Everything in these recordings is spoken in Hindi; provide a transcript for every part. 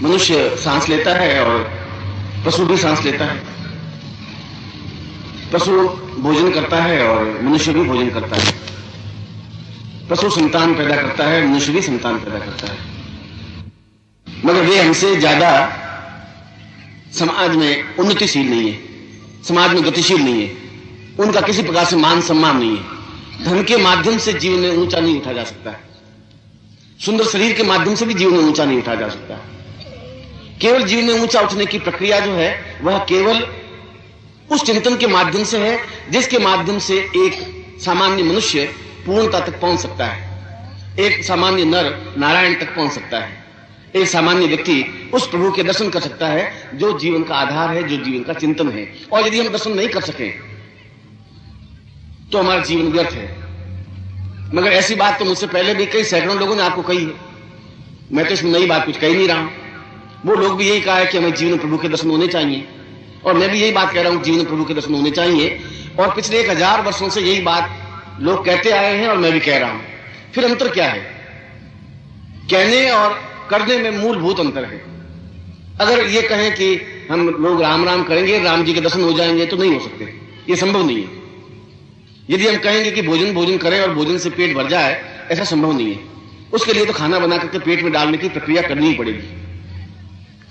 मनुष्य सांस लेता है और पशु भी सांस लेता है। पशु भोजन करता है और मनुष्य भी भोजन करता है। पशु संतान पैदा करता है, मनुष्य भी संतान पैदा करता है। मगर वे हमसे ज्यादा समाज में उन्नतिशील नहीं है, समाज में गतिशील नहीं है, उनका किसी प्रकार से मान सम्मान नहीं है। धन के माध्यम से जीवन में ऊंचा नहीं उठा जा सकता है, सुंदर शरीर के माध्यम से भी जीवन में ऊंचा नहीं उठा जा सकता। केवल जीवन में ऊंचा उठने की प्रक्रिया जो है वह केवल उस चिंतन के माध्यम से है जिसके माध्यम से एक सामान्य मनुष्य पूर्णता तक पहुंच सकता है, एक सामान्य नर नारायण तक पहुंच सकता है, एक सामान्य व्यक्ति उस प्रभु के दर्शन कर सकता है जो जीवन का आधार है, जो जीवन का चिंतन है। और यदि हम दर्शन नहीं कर सके तो हमारा जीवन व्यर्थ है। मगर ऐसी बात तो मुझसे पहले भी कई सैकड़ों लोगों ने आपको कही है, मैं तो इसमें नई बात कुछ कह नहीं रहा हूं। वो लोग भी यही कहा है कि हमें जीवन में प्रभु के दर्शन होने चाहिए, और मैं भी यही बात कह रहा हूं, जीवन में प्रभु के दर्शन होने चाहिए। और पिछले 1000 वर्षों से यही बात लोग कहते आए हैं और मैं भी कह रहा हूं। फिर अंतर क्या है? कहने और करने में मूलभूत अंतर है। अगर ये कहें कि हम लोग राम राम करेंगे, राम जी के दर्शन हो जाएंगे, तो नहीं हो सकते, ये संभव नहीं है। यदि हम कहेंगे कि भोजन भोजन करें और भोजन से पेट भर जाए, ऐसा संभव नहीं है। उसके लिए तो खाना बना करके पेट में डालने की प्रक्रिया करनी ही पड़ेगी।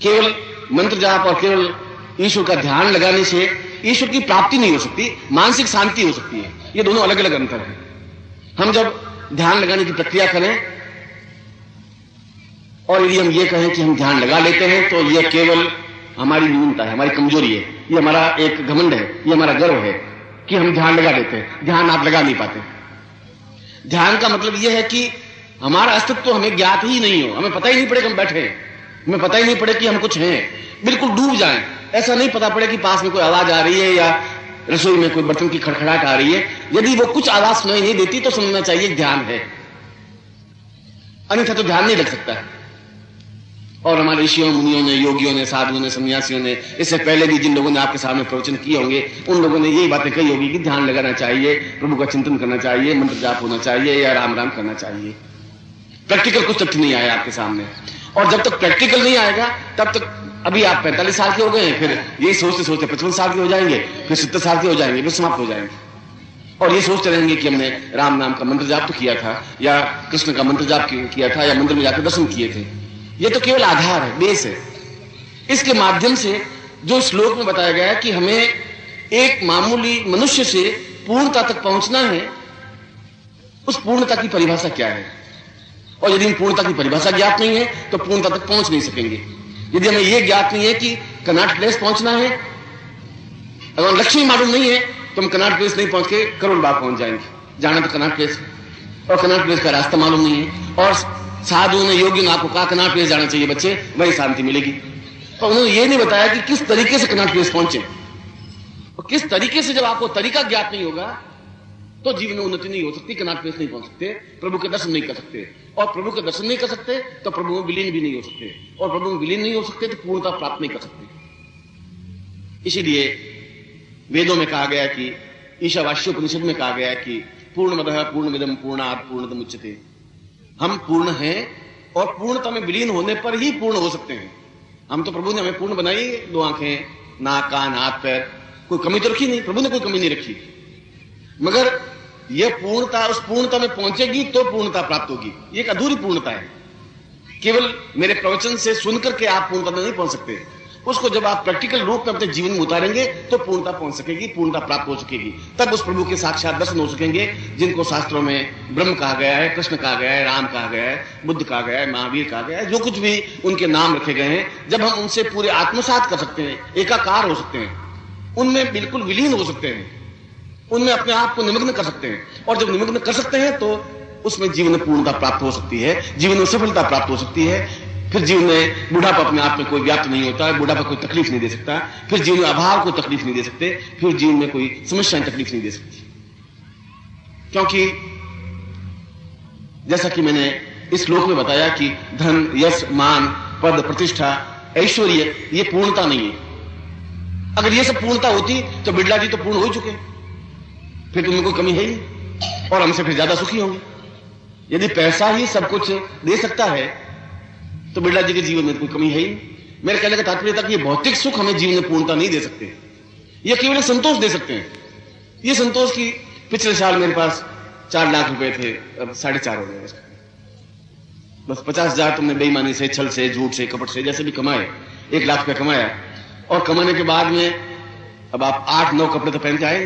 केवल मंत्र जाप और केवल ईश्वर का ध्यान लगाने से ईश्वर की प्राप्ति नहीं हो सकती, मानसिक शांति हो सकती है। ये दोनों अलग अलग अंतर है। हम जब ध्यान लगाने की प्रक्रिया करें और यदि हम ये कहें कि हम ध्यान लगा लेते हैं, तो यह केवल हमारी न्यूनता है, हमारी कमजोरी है, ये हमारा एक घमंड है, ये हमारा गर्व है कि हम ध्यान लगा लेते हैं। ध्यान आप लगा नहीं पाते। ध्यान का मतलब यह है कि हमारा अस्तित्व तो हमें ज्ञात ही नहीं हो, हमें पता ही नहीं पड़े कि हम बैठे हैं, हमें पता ही नहीं पड़े कि हम कुछ हैं, बिल्कुल डूब जाएं। ऐसा नहीं पता पड़े कि पास में कोई आवाज आ रही है या रसोई में कोई बर्तन की खड़खड़ाहट आ रही है। यदि वो कुछ आवाज सुनाई नहीं देती तो समझना चाहिए ध्यान है, अन्यथा तो ध्यान नहीं लग सकता है। और हमारे ऋषियों मुनियों ने, योगियों ने, साधुओं ने, सन्यासियों ने, इससे पहले भी जिन लोगों ने आपके सामने प्रवचन किए होंगे, उन लोगों ने यही बातें कही होगी कि ध्यान लगाना चाहिए, प्रभु का चिंतन करना चाहिए, मंत्र जाप होना चाहिए या राम राम करना चाहिए। प्रैक्टिकल कुछ तथ्य नहीं आया आपके सामने, और जब तक प्रैक्टिकल नहीं आएगा तब तक, अभी आप 45 साल के हो गए हैं, फिर यही सोचते सोचते 55 साल के हो जाएंगे, फिर 70 साल के हो जाएंगे, फिर समाप्त हो जाएंगे, और ये सोचते रहेंगे कि हमने राम नाम का मंत्र जाप तो किया था, या कृष्ण का मंत्र जाप किया था, या मंदिर में जाकर दर्शन किए थे। ये तो केवल आधार है, बेस है। इसके माध्यम से जो श्लोक में बताया गया है कि हमें एक मामूली मनुष्य से पूर्णता तक पहुंचना है, उस पूर्णता की परिभाषा क्या है? और यदि हम पूर्णता की परिभाषा ज्ञात नहीं है तो पूर्णता तक पहुंच नहीं सकेंगे। यदि हमें यह ज्ञात नहीं है कि कनॉट प्लेस पहुंचना है, अगर लक्ष्य ही मालूम नहीं है तो हम कनॉट प्लेस नहीं पहुंच के करोड़ बाग पहुंच जाएंगे। जाना तो कनॉट प्लेस, और कनॉट प्लेस का रास्ता मालूम नहीं है। और साधुओं ने, योगियों ने आपको कहा कनॉट प्लेस जाना चाहिए बच्चे, वही शांति मिलेगी। और उन्होंने ये नहीं बताया कि किस तरीके से कनॉट प्लेस पहुंचे, और किस तरीके से। जब आपको तरीका ज्ञात नहीं होगा तो जीवन में उन्नति नहीं हो सकती, कनॉट प्लेस नहीं पहुंच सकते, प्रभु के दर्शन नहीं कर सकते, और प्रभु के दर्शन नहीं कर सकते तो प्रभु में विलीन भी नहीं हो सकते, और प्रभु में विलीन नहीं हो सकते तो पूर्णता प्राप्त नहीं कर सकते। इसीलिए वेदों में कहा गया कि, ईशावास्योपनिषद में कहा गया कि पूर्णमदः पूर्णमिदं पूर्णात् पूर्णमुदच्यते। हम पूर्ण हैं और पूर्णता में विलीन होने पर ही पूर्ण हो सकते हैं। हम तो, प्रभु ने हमें पूर्ण बनाई, 2 आंखें, नाक, कान, हाथ, पैर, कोई कमी तो रखी नहीं, प्रभु ने कोई कमी नहीं रखी। मगर यह पूर्णता, उस पूर्णता में पहुंचेगी तो पूर्णता प्राप्त होगी। ये एक अधूरी पूर्णता है। केवल मेरे प्रवचन से सुनकर के आप पूर्णता में नहीं पहुंच सकते, उसको जब आप प्रैक्टिकल रूप में अपने जीवन में उतारेंगे तो पूर्णता पहुंच सकेगी, पूर्णता प्राप्त हो सकेगी। तब उस प्रभु के साक्षात दर्शन हो सकेंगे जिनको शास्त्रों में ब्रह्म कहा गया है, कृष्ण कहा गया है, राम कहा गया है, बुद्ध कहा गया है, महावीर कहा गया है, जो कुछ भी उनके नाम रखे गए हैं। जब हम उनसे पूरे आत्मसात कर सकते हैं, एकाकार हो सकते हैं, उनमें बिल्कुल विलीन हो सकते हैं, उनमें अपने आप को निमग्न कर सकते हैं, और जब निमग्न कर सकते हैं तो उसमें जीवन में पूर्णता प्राप्त हो सकती है, जीवन में सफलता प्राप्त हो सकती है। फिर जीवन में बुढ़ापा अपने आप में कोई व्याप्त नहीं होता है, बुढ़ापा कोई तकलीफ नहीं दे सकता, फिर जीवन में अभाव को तकलीफ नहीं दे सकते, फिर जीवन में कोई समस्याएं तकलीफ नहीं दे सकती। क्योंकि जैसा कि मैंने इस श्लोक में बताया कि धन, यश, मान, पद, प्रतिष्ठा, ऐश्वर्य, ये पूर्णता नहीं है। अगर ये सब पूर्णता होती तो बिड़ला जी तो पूर्ण हो चुके, फिर तुम्हें कोई कमी है ही, और हमसे फिर ज्यादा सुखी होंगे। यदि पैसा ही सब कुछ दे सकता है तो बिरला जी के जीवन में कोई कमी है ही नहीं। मेरे कहने का तात्पर्य था कि ये भौतिक सुख हमें जीवन में पूर्णता नहीं दे सकते, ये केवल एक संतोष दे सकते हैं। ये संतोष की पिछले साल मेरे पास 4 लाख रुपए थे, अब 4.5 हो गए। बस 50,000 तुमने बेईमानी से, छल से, झूठ से, कपट से, जैसे भी कमाए, 1 लाख रुपया कमाया, और कमाने के बाद में अब आप 8-9 कपड़े तो पहन के आए,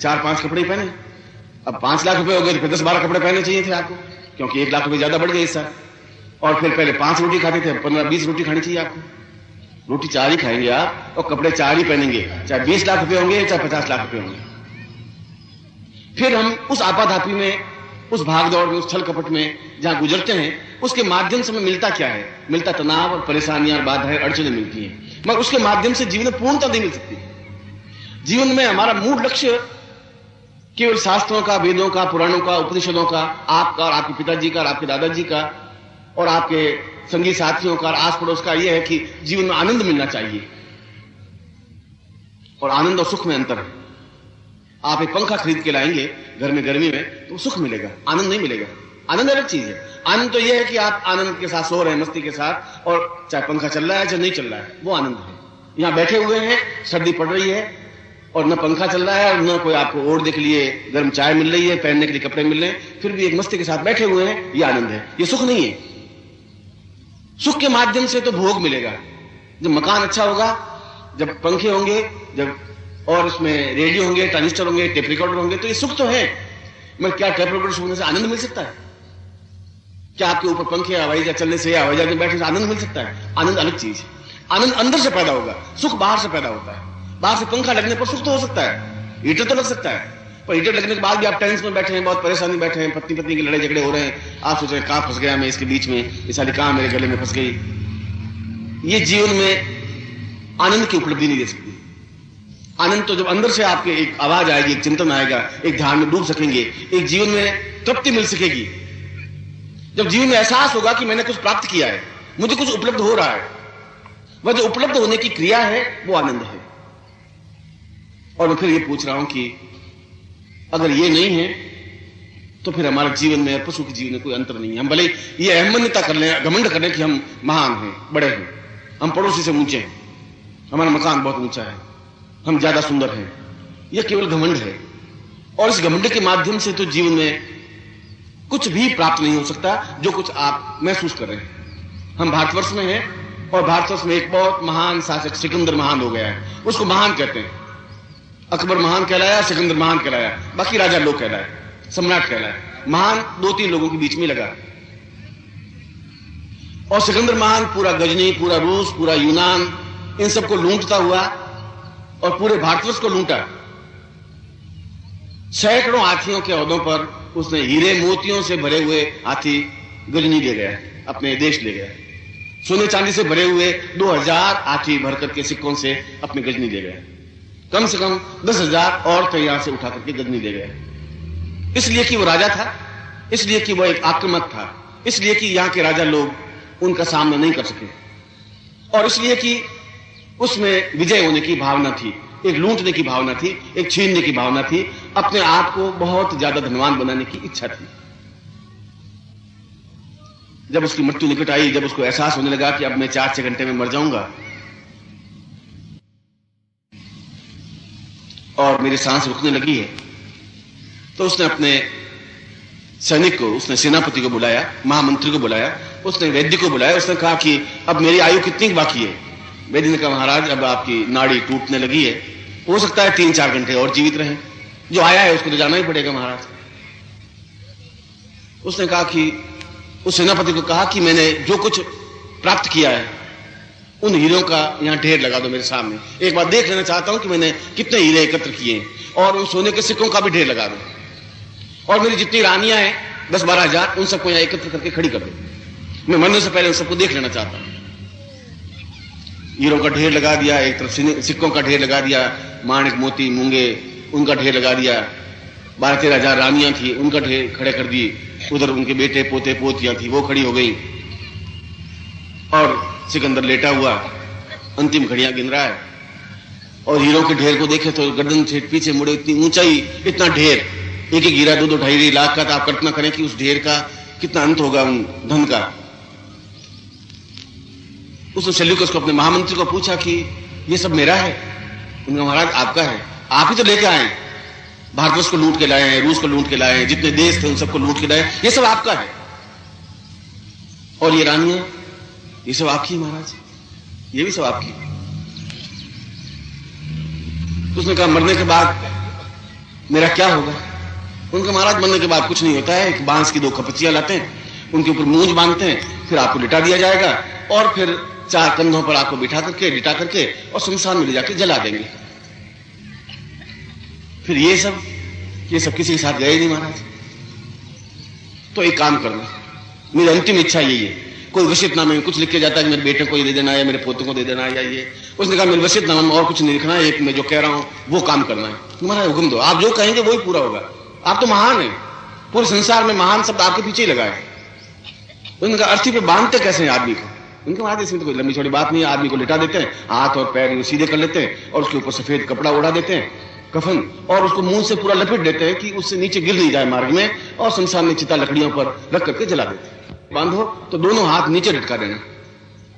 4-5 कपड़े ही पहने। अब 5 लाख रुपए हो गए तो फिर 10-12 कपड़े पहनने चाहिए थे आपको, क्योंकि 1 लाख रुपए ज्यादा बढ़ गए इस साल। और फिर पहले 5 रोटी खाते थे, 15-20 रोटी खानी चाहिए आपको। रोटी 4 ही खाएंगे आप, और कपड़े 4 ही पहनेंगे, चाहे 20 लाख रुपए होंगे चाहे 50 लाख रुपए होंगे। फिर हम उस आपाधापी में, उस भागदौड़ में, उस छल कपट में जहां गुजरते हैं, उसके माध्यम से हमें मिलता क्या है? मिलता तनाव और परेशानियां और बाधाएं, अड़चनें मिलती हैं, मगर उसके माध्यम से जीवन में पूर्णता नहीं मिल सकती। जीवन में हमारा मूल लक्ष्य केवल शास्त्रों का, वेदों का, पुराणों का, उपनिषदों का, आपका और आपके पिताजी का और आपके दादाजी का और आपके संगी साथियों का और आस पड़ोस का यह है कि जीवन में आनंद मिलना चाहिए। और आनंद और सुख में अंतर है। आप एक पंखा खरीद के लाएंगे घर में गर्मी में तो सुख मिलेगा, आनंद नहीं मिलेगा। आनंद अलग चीज है। आनंद तो यह है कि आप आनंद के साथ सो रहे हैं, मस्ती के साथ, और चाहे पंखा चल रहा है चाहे नहीं चल रहा है, वो आनंद है। यहां बैठे हुए हैं, सर्दी पड़ रही है और न पंखा चल रहा है और न कोई आपको ओढ़ने के लिए गर्म चाय मिल रही है, पहनने के लिए कपड़े मिल रहे हैं, फिर भी एक मस्ती के साथ बैठे हुए हैं, ये आनंद है। ये सुख नहीं है। सुख के माध्यम से तो भोग मिलेगा। जब मकान अच्छा होगा, जब पंखे होंगे, जब और उसमें रेडियो होंगे, ट्रांजिस्टर होंगे, टेप रिकॉर्डर होंगे, तो ये सुख तो है। मगर क्या टेप रिकॉर्डर होने से आनंद मिल सकता है? क्या आपके ऊपर पंखे हवाई जहाज चलने से या हवाई जहाज में बैठने से आनंद मिल सकता है? आनंद अलग चीज है। आनंद अंदर से पैदा होगा, सुख बाहर से पैदा होता है। बाहर से पंखा लगने पर सुख तो हो सकता है, हीटर तो लग सकता है, पर हीटर लगने के बाद भी आप टेंस में बैठे हैं, बहुत परेशानी बैठे हैं, पत्नी पत्नी की लड़ाई झगड़े हो रहे हैं, आप सोच रहे हैं कहां फंस गया मैं इसके बीच में, ये सारी कहां मेरे गले में फंस गई। ये जीवन में आनंद की उपलब्धि नहीं दे सकती। आनंद तो जब अंदर से आपके एक आवाज आएगी, एक चिंतन आएगा, एक ध्यान में डूब सकेंगे, एक जीवन में तृप्ति मिल सकेगी। जब जीवन में एहसास होगा कि मैंने कुछ प्राप्त किया है, मुझे कुछ उपलब्ध हो रहा है, वह जो उपलब्ध होने की क्रिया है वो आनंद है। और मैं फिर ये पूछ रहा हूं कि अगर ये नहीं है तो फिर हमारे जीवन में, पशु के जीवन में कोई अंतर नहीं है। हम भले ये अहमन्यता कर लें, घमंड कर लें कि हम महान हैं, बड़े हैं, हम पड़ोसी से ऊंचे हैं, हमारा मकान बहुत ऊंचा है, हम ज्यादा सुंदर हैं, यह केवल घमंड है। और इस घमंड के माध्यम से तो जीवन में कुछ भी प्राप्त नहीं हो सकता जो कुछ आप महसूस कर रहे हैं। हम भारतवर्ष में हैं और भारतवर्ष में एक बहुत महान शासक सिकंदर महान हो गया है, उसको महान कहते हैं। अकबर महान कहलाया, सिकंदर महान कहलाया, बाकी राजा लोग कहलाए, सम्राट कहलाए। महान 2-3 लोगों के बीच में लगा। और सिकंदर महान पूरा गजनी, पूरा रूस, पूरा यूनान, इन सबको लूटता हुआ और पूरे भारतवर्ष को लूटा। सैकड़ों हाथियों के औहदों पर उसने हीरे मोतियों से भरे हुए हाथी गजनी ले गया, अपने देश ले गया। सोने चांदी से भरे हुए 2000 हाथी भर करके सिक्कों से अपने गजनी ले गया। कम से कम 10,000 और तो यहां से उठा करके गजनी ले गया। इसलिए कि वो राजा था, इसलिए कि वो एक आक्रामक था, इसलिए कि यहां के राजा लोग उनका सामना नहीं कर सके, और इसलिए कि उसमें विजय होने की भावना थी, एक लूटने की भावना थी, एक छीनने की भावना थी, अपने आप को बहुत ज्यादा धनवान बनाने की इच्छा थी। जब उसकी मृत्यु निकट आई, जब उसको एहसास होने लगा कि अब मैं 4-6 घंटे में मर जाऊंगा और मेरी सांस रुकने लगी है, तो उसने अपने सैनिक को, उसने सेनापति को बुलाया, महामंत्री को बुलाया, उसने वैद्य को बुलाया। उसने कहा कि अब मेरी आयु कितनी बाकी है? वैद्य ने कहा महाराज अब आपकी नाड़ी टूटने लगी है, हो सकता है 3-4 घंटे और जीवित रहें, जो आया है उसको तो जाना ही पड़ेगा महाराज। उसने कहा कि उस सेनापति को कहा कि मैंने जो कुछ प्राप्त किया है उन हीरों का यहां ढेर लगा दो मेरे सामने, एक बार देख लेना चाहता हूं कि मैंने कितने हीरे एकत्र किए हैं, और उन सोने के सिक्कों का भी ढेर लगा दो, और मेरी जितनी रानियां हैं 10-12 हजार, उन सबको यहां एकत्र करके खड़ी कर दो, मैं मरने से पहले उन सबको देख लेना चाहता हूं। हीरों का ढेर लगा दिया, एक तरफ सिक्कों का ढेर लगा दिया, माणिक मोती मूंगे उनका ढेर लगा दिया, 12-13 हजार रानियां थी उनका ढेर खड़े कर दिए, उधर उनके बेटे पोते पोतियां थी वो खड़ी हो गई, और सिकंदर लेटा हुआ अंतिम घड़ियां गिन रहा है। और हीरों के ढेर को देखे तो गर्दन से पीछे मुड़े, इतनी ऊंचाई, इतना ढेर, एक एक हीरा 2-2 लाख का, तो आप कल्पना करें कि उस ढेर का कितना अंत होगा उन धन का। उसने सेल्यूकस को, अपने महामंत्री को पूछा कि ये सब मेरा है? उनका महाराज आपका है, आप ही तो लेके आए, भारतवर्ष को लूट के लाए हैं, रूस को लूट के लाए हैं, जितने देश थे उन सबको लूट के लाए, ये सब आपका है। और ये रानियां, ये सब आपकी महाराज, ये भी सब आपकी। उसने कहा मरने के बाद मेरा क्या होगा? उनका महाराज मरने के बाद कुछ नहीं होता है, एक बांस की 2 कपचियां लाते हैं, उनके ऊपर मूंज बांधते हैं, फिर आपको लिटा दिया जाएगा और फिर 4 कंधों पर आपको लिटा करके और शमशान में ले जाकर जला देंगे। फिर ये सब किसी के साथ गए नहीं महाराज। तो एक काम करना, मेरी अंतिम इच्छा यही है, कोई वसीयतनामे में कुछ लिख के जाता है कि मेरे बेटे को ये दे देना है, मेरे पोतों को दे देना है, या ये। उसने कहा मेरे वसीयतनामे में और कुछ नहीं लिखना है, एक मैं जो कह रहा हूं वो काम करना है। तुम्हारा हुक्म दो, आप जो कहेंगे वही पूरा होगा, आप तो महान है, पूरे संसार में महान शब्द आपके पीछे ही लगा है। उनका अर्थी पे बांधते कैसे हैं आदमी को? उनके महाराज इसमें तो कोई लंबी छोटी बात नहीं है, आदमी को लिटा देते हैं, हाथ और पैर सीधे कर लेते हैं और उसके ऊपर सफेद कपड़ा उड़ा देते हैं, कफन, और उसको मुंह से पूरा लपेट देते हैं कि उससे नीचे गिर नहीं जाए मार्ग में, और शमशान में चिता लकड़ियों पर रख करके जला देते हैं। बांधो तो दोनों हाथ नीचे लटका देना,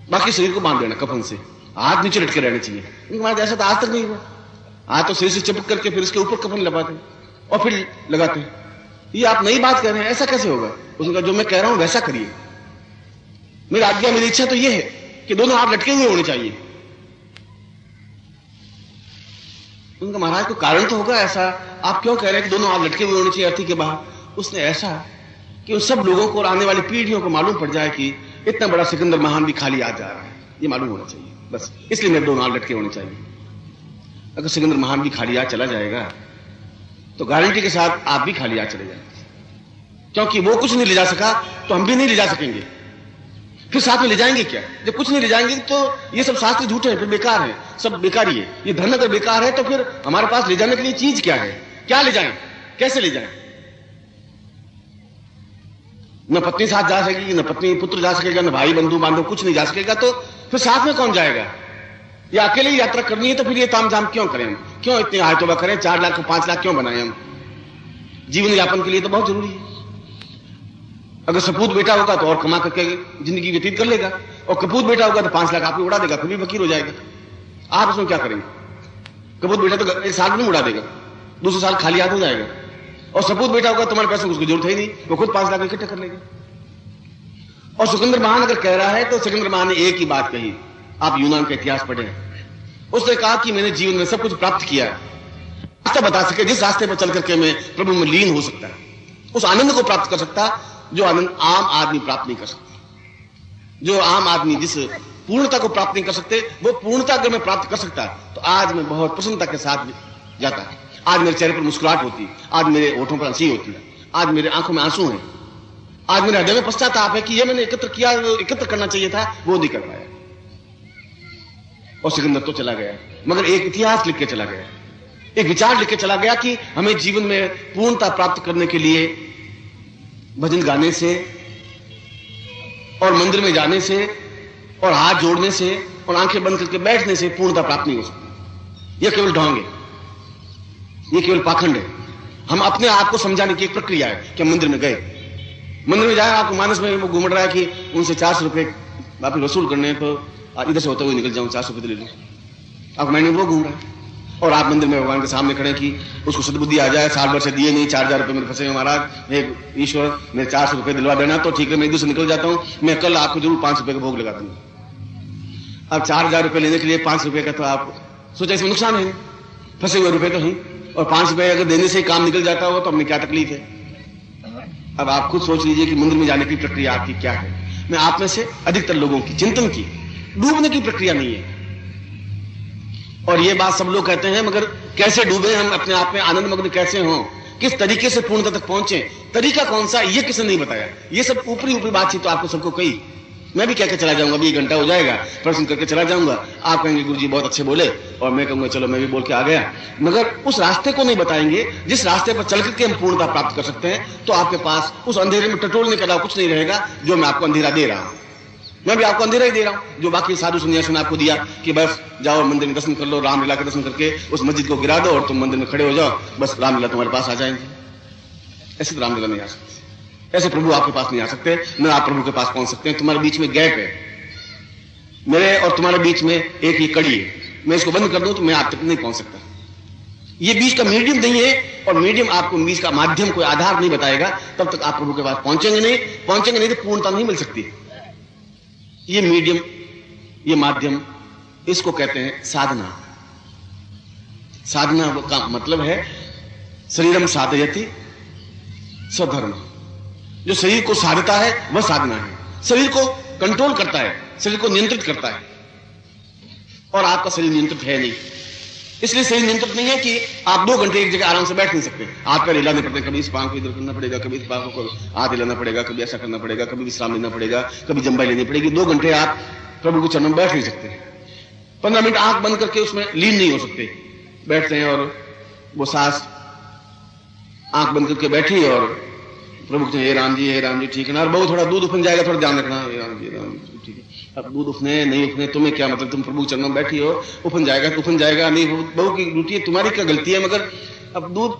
बाकी शरीर को बांध देना कफन से, हाथ नीचे लटके रहने चाहिए। उनके महाराज ऐसा तो आज तक नहीं हुआ, हाथ तो शरीर से चिपक करके फिर इसके ऊपर कफन लगाते हैं और फिर लगाते हैं। ये आप नई बात कह रहे हैं, ऐसा कैसे होगा? उसने कहा जो मैं कह रहा हूं वैसा करिए, मेरी आज्ञा, मेरी इच्छा तो ये है कि दोनों हाथ लटके हुए होने चाहिए। उनका महाराज को कारण तो होगा ऐसा, आप क्यों कह रहे हैं कि दोनों हाथ लटके हुए होने चाहिए अर्थी के बाहर? उसने ऐसा कि उन सब लोगों को और आने वाली पीढ़ियों को मालूम पड़ जाए कि इतना बड़ा सिकंदर महान भी खाली आ जा रहा है, ये मालूम होना चाहिए, बस इसलिए मेरे दोनों हाथ लटके होने चाहिए। अगर सिकंदर महान भी खाली आ चला जाएगा तो गारंटी के साथ आप भी खाली आ चले जाएंगे, क्योंकि वो कुछ नहीं ले जा सका तो हम भी नहीं ले जा सकेंगे। फिर साथ में ले जाएंगे क्या? जब कुछ नहीं ले जाएंगे तो ये सब शास्त्र झूठे हैं, फिर बेकार है, सब बेकार ही है। ये धन अगर बेकार है तो फिर हमारे पास ले जाने के लिए चीज क्या है? क्या ले जाएं, कैसे ले जाएं? न पत्नी साथ जा सकेगी, न पत्नी पुत्र जा सकेगा, न भाई बंधु बांधव कुछ नहीं जा सकेगा, तो फिर साथ में कौन जाएगा? या अकेले ही यात्रा करनी है तो फिर ये तामझाम क्यों करें हम? क्यों इतने आयतोबा करें? 4 लाख को 5 लाख क्यों बनाए हम? जीवन यापन के लिए तो बहुत जरूरी है। अगर सपूत बेटा होगा तो और कमा करके जिंदगी व्यतीत कर लेगा, और कपूत बेटा होगा तो 5 लाख आप ही उड़ा देगा, फिर भी फकीर हो जाएगा। आप उसमें क्या करेंगे? कपूत बेटा तो 1 साल में उड़ा देगा, दूसरे साल खाली हाथ हो जाएगा, और सपूत बेटा होगा तुम्हारे पैसे उसकी जरूरत है ही नहीं, वो खुद 5 लाख इकट्ठा कर लेगा। और सिकंदर महान अगर कह रहा है तो सिकंदर महान ने एक ही बात कही, आप यूनान का इतिहास पढ़ें। उसने कहा कि मैंने जीवन में सब कुछ प्राप्त किया, रास्ता बता सके जिस रास्ते पर चल करके मैं प्रभु में लीन हो सकता है, उस आनंद को प्राप्त कर सकता जो आनंद आम आदमी प्राप्त नहीं कर सकता। जो आम आदमी जिस पूर्णता को प्राप्त नहीं कर सकते, वो पूर्णता अगर मैं प्राप्त कर सकता तो आज मैं बहुत प्रसन्नता के साथ जाता। आज मेरे चेहरे पर मुस्कुराहट होती, आज मेरे होठों पर हंसी होती, आज मेरे आंखों में आंसू हैं, आज मेरे हृदय में पश्चाताप है कि ये मैंने एकत्र करना चाहिए था, वो नहीं कर पाया। और सिकंदर तो चला गया, मगर एक इतिहास लिख के चला गया, एक विचार लिख के चला गया कि हमें जीवन में पूर्णता प्राप्त करने के लिए भजन गाने से और मंदिर में जाने से और हाथ जोड़ने से और आंखें बंद करके बैठने से पूर्णता प्राप्त नहीं हो सकती। यह केवल ढोंग है, यह केवल पाखंड है। हम अपने आप को समझाने की एक प्रक्रिया है कि हम मंदिर में गए, मंदिर में जाए, आपको मानस में वो घूम रहा है कि उनसे 400 रुपए वापिस वसूल करने हैं, तो इधर से होते हुए निकल जाऊं, 400 रुपए ले लूं। आपको मैंने वो घूम रहा है, और आप मंदिर में भगवान के सामने खड़े कि उसको सद्बुद्धि आ जाए, साल भर से दिए नहीं, 4000 रुपए मेरे फंसे हैं महाराज, ईश्वर मेरे 400 रुपए दिलवा देना, तो ठीक है मैं इधर से निकल जाता हूं, मैं कल आपको जरूर 5 रुपए का भोग लगा दूंगा। अब 4000 रुपए लेने के लिए 5 रुपए का तो आप सोचा इसमें नुकसान है, फंसे हुए रुपए तो ही, और 5 रुपए अगर देने से काम निकल जाता हो तो हमें क्या तकलीफ है? अब आप खुद सोच लीजिए कि मंदिर में जाने की प्रक्रिया आपकी क्या है। मैं आप में से अधिकतर लोगों की चिंतन की डूबने की प्रक्रिया नहीं है, और ये बात सब लोग कहते हैं, मगर कैसे डूबे हम अपने आप में, आनंद मग्न कैसे हों, किस तरीके से पूर्णता तक पहुंचे, तरीका कौन सा, ये किसने नहीं बताया। ये सब ऊपरी ऊपरी बातचीत तो आपको सबको कही, मैं भी कह के चला जाऊंगा, अभी 1 घंटा हो जाएगा, प्रश्न करके चला जाऊंगा, आप कहेंगे गुरुजी बहुत अच्छे बोले, और मैं कहूंगा चलो मैं भी बोल के आ गया, मगर उस रास्ते को नहीं बताएंगे जिस रास्ते पर चल करके हम पूर्णता प्राप्त कर सकते हैं। तो आपके पास उस अंधेरे में टटोलने के अलावा कुछ नहीं रहेगा, जो मैं आपको अंधेरा दे रहा हूं। मैं भी आपको अंधेरा ही दे रहा हूं, जो बाकी साधु सन्यासी ने आपको दिया कि बस जाओ मंदिर में दर्शन कर लो, रामलीला के दर्शन करके उस मस्जिद को गिरा दो और तुम मंदिर में खड़े हो जाओ, बस रामलीला तुम्हारे पास आ जाएंगे। ऐसे तो रामलीला नहीं आ सकती, ऐसे प्रभु आपके पास नहीं आ सकते, न आप प्रभु के पास पहुंच सकते हैं। तुम्हारे बीच में गैप है, मेरे और तुम्हारे बीच में एक ये कड़ी है, मैं इसको बंद कर दूं तो मैं आप तक नहीं पहुंच सकता। ये बीच का मीडियम नहीं है, और मीडियम आपको बीच का माध्यम कोई आधार नहीं बताएगा, तब तक आप प्रभु के पास पहुंचेंगे नहीं तो पूर्णता नहीं मिल सकती। ये मीडियम, ये माध्यम, इसको कहते हैं साधना। साधना का मतलब है शरीरम साधयति स्वधर्म। जो शरीर को साधता है वह साधना है। शरीर को कंट्रोल करता है, शरीर को नियंत्रित करता है, और आपका शरीर नियंत्रित है नहीं। इसलिए शरीर नियंत्रित नहीं है कि आप 2 घंटे एक जगह आराम से बैठ नहीं सकते। आप पैर हिलाने पड़ते हैं, कभी इस पांव को इधर करना पड़ेगा, कभी इस पांव को हाथ हिलाना पड़ेगा, कभी ऐसा करना पड़ेगा, कभी विश्राम लेना पड़ेगा, कभी जंबाई लेनी पड़ेगी। 2 घंटे आप प्रभु के चरणों में बैठ नहीं सकते। 15 मिनट आंख बंद करके उसमें लीन नहीं हो सकते। बैठते हैं और वो सांस आंख बंद करके बैठी और प्रभु कहते हैं हे राम जी ठीक है ना, और बहु थोड़ा दूध उफन जाएगा, थोड़ा ध्यान रखना, हे राम जी ठीक है। अब दूध उफने नहीं उफने तुम्हें क्या मतलब, तुम प्रभु के चरणों में बैठी हो, उफन जाएगा तो उफन जाएगा, नहीं बहू की ड्यूटी है, तुम्हारी क्या गलती है। मगर अब दूध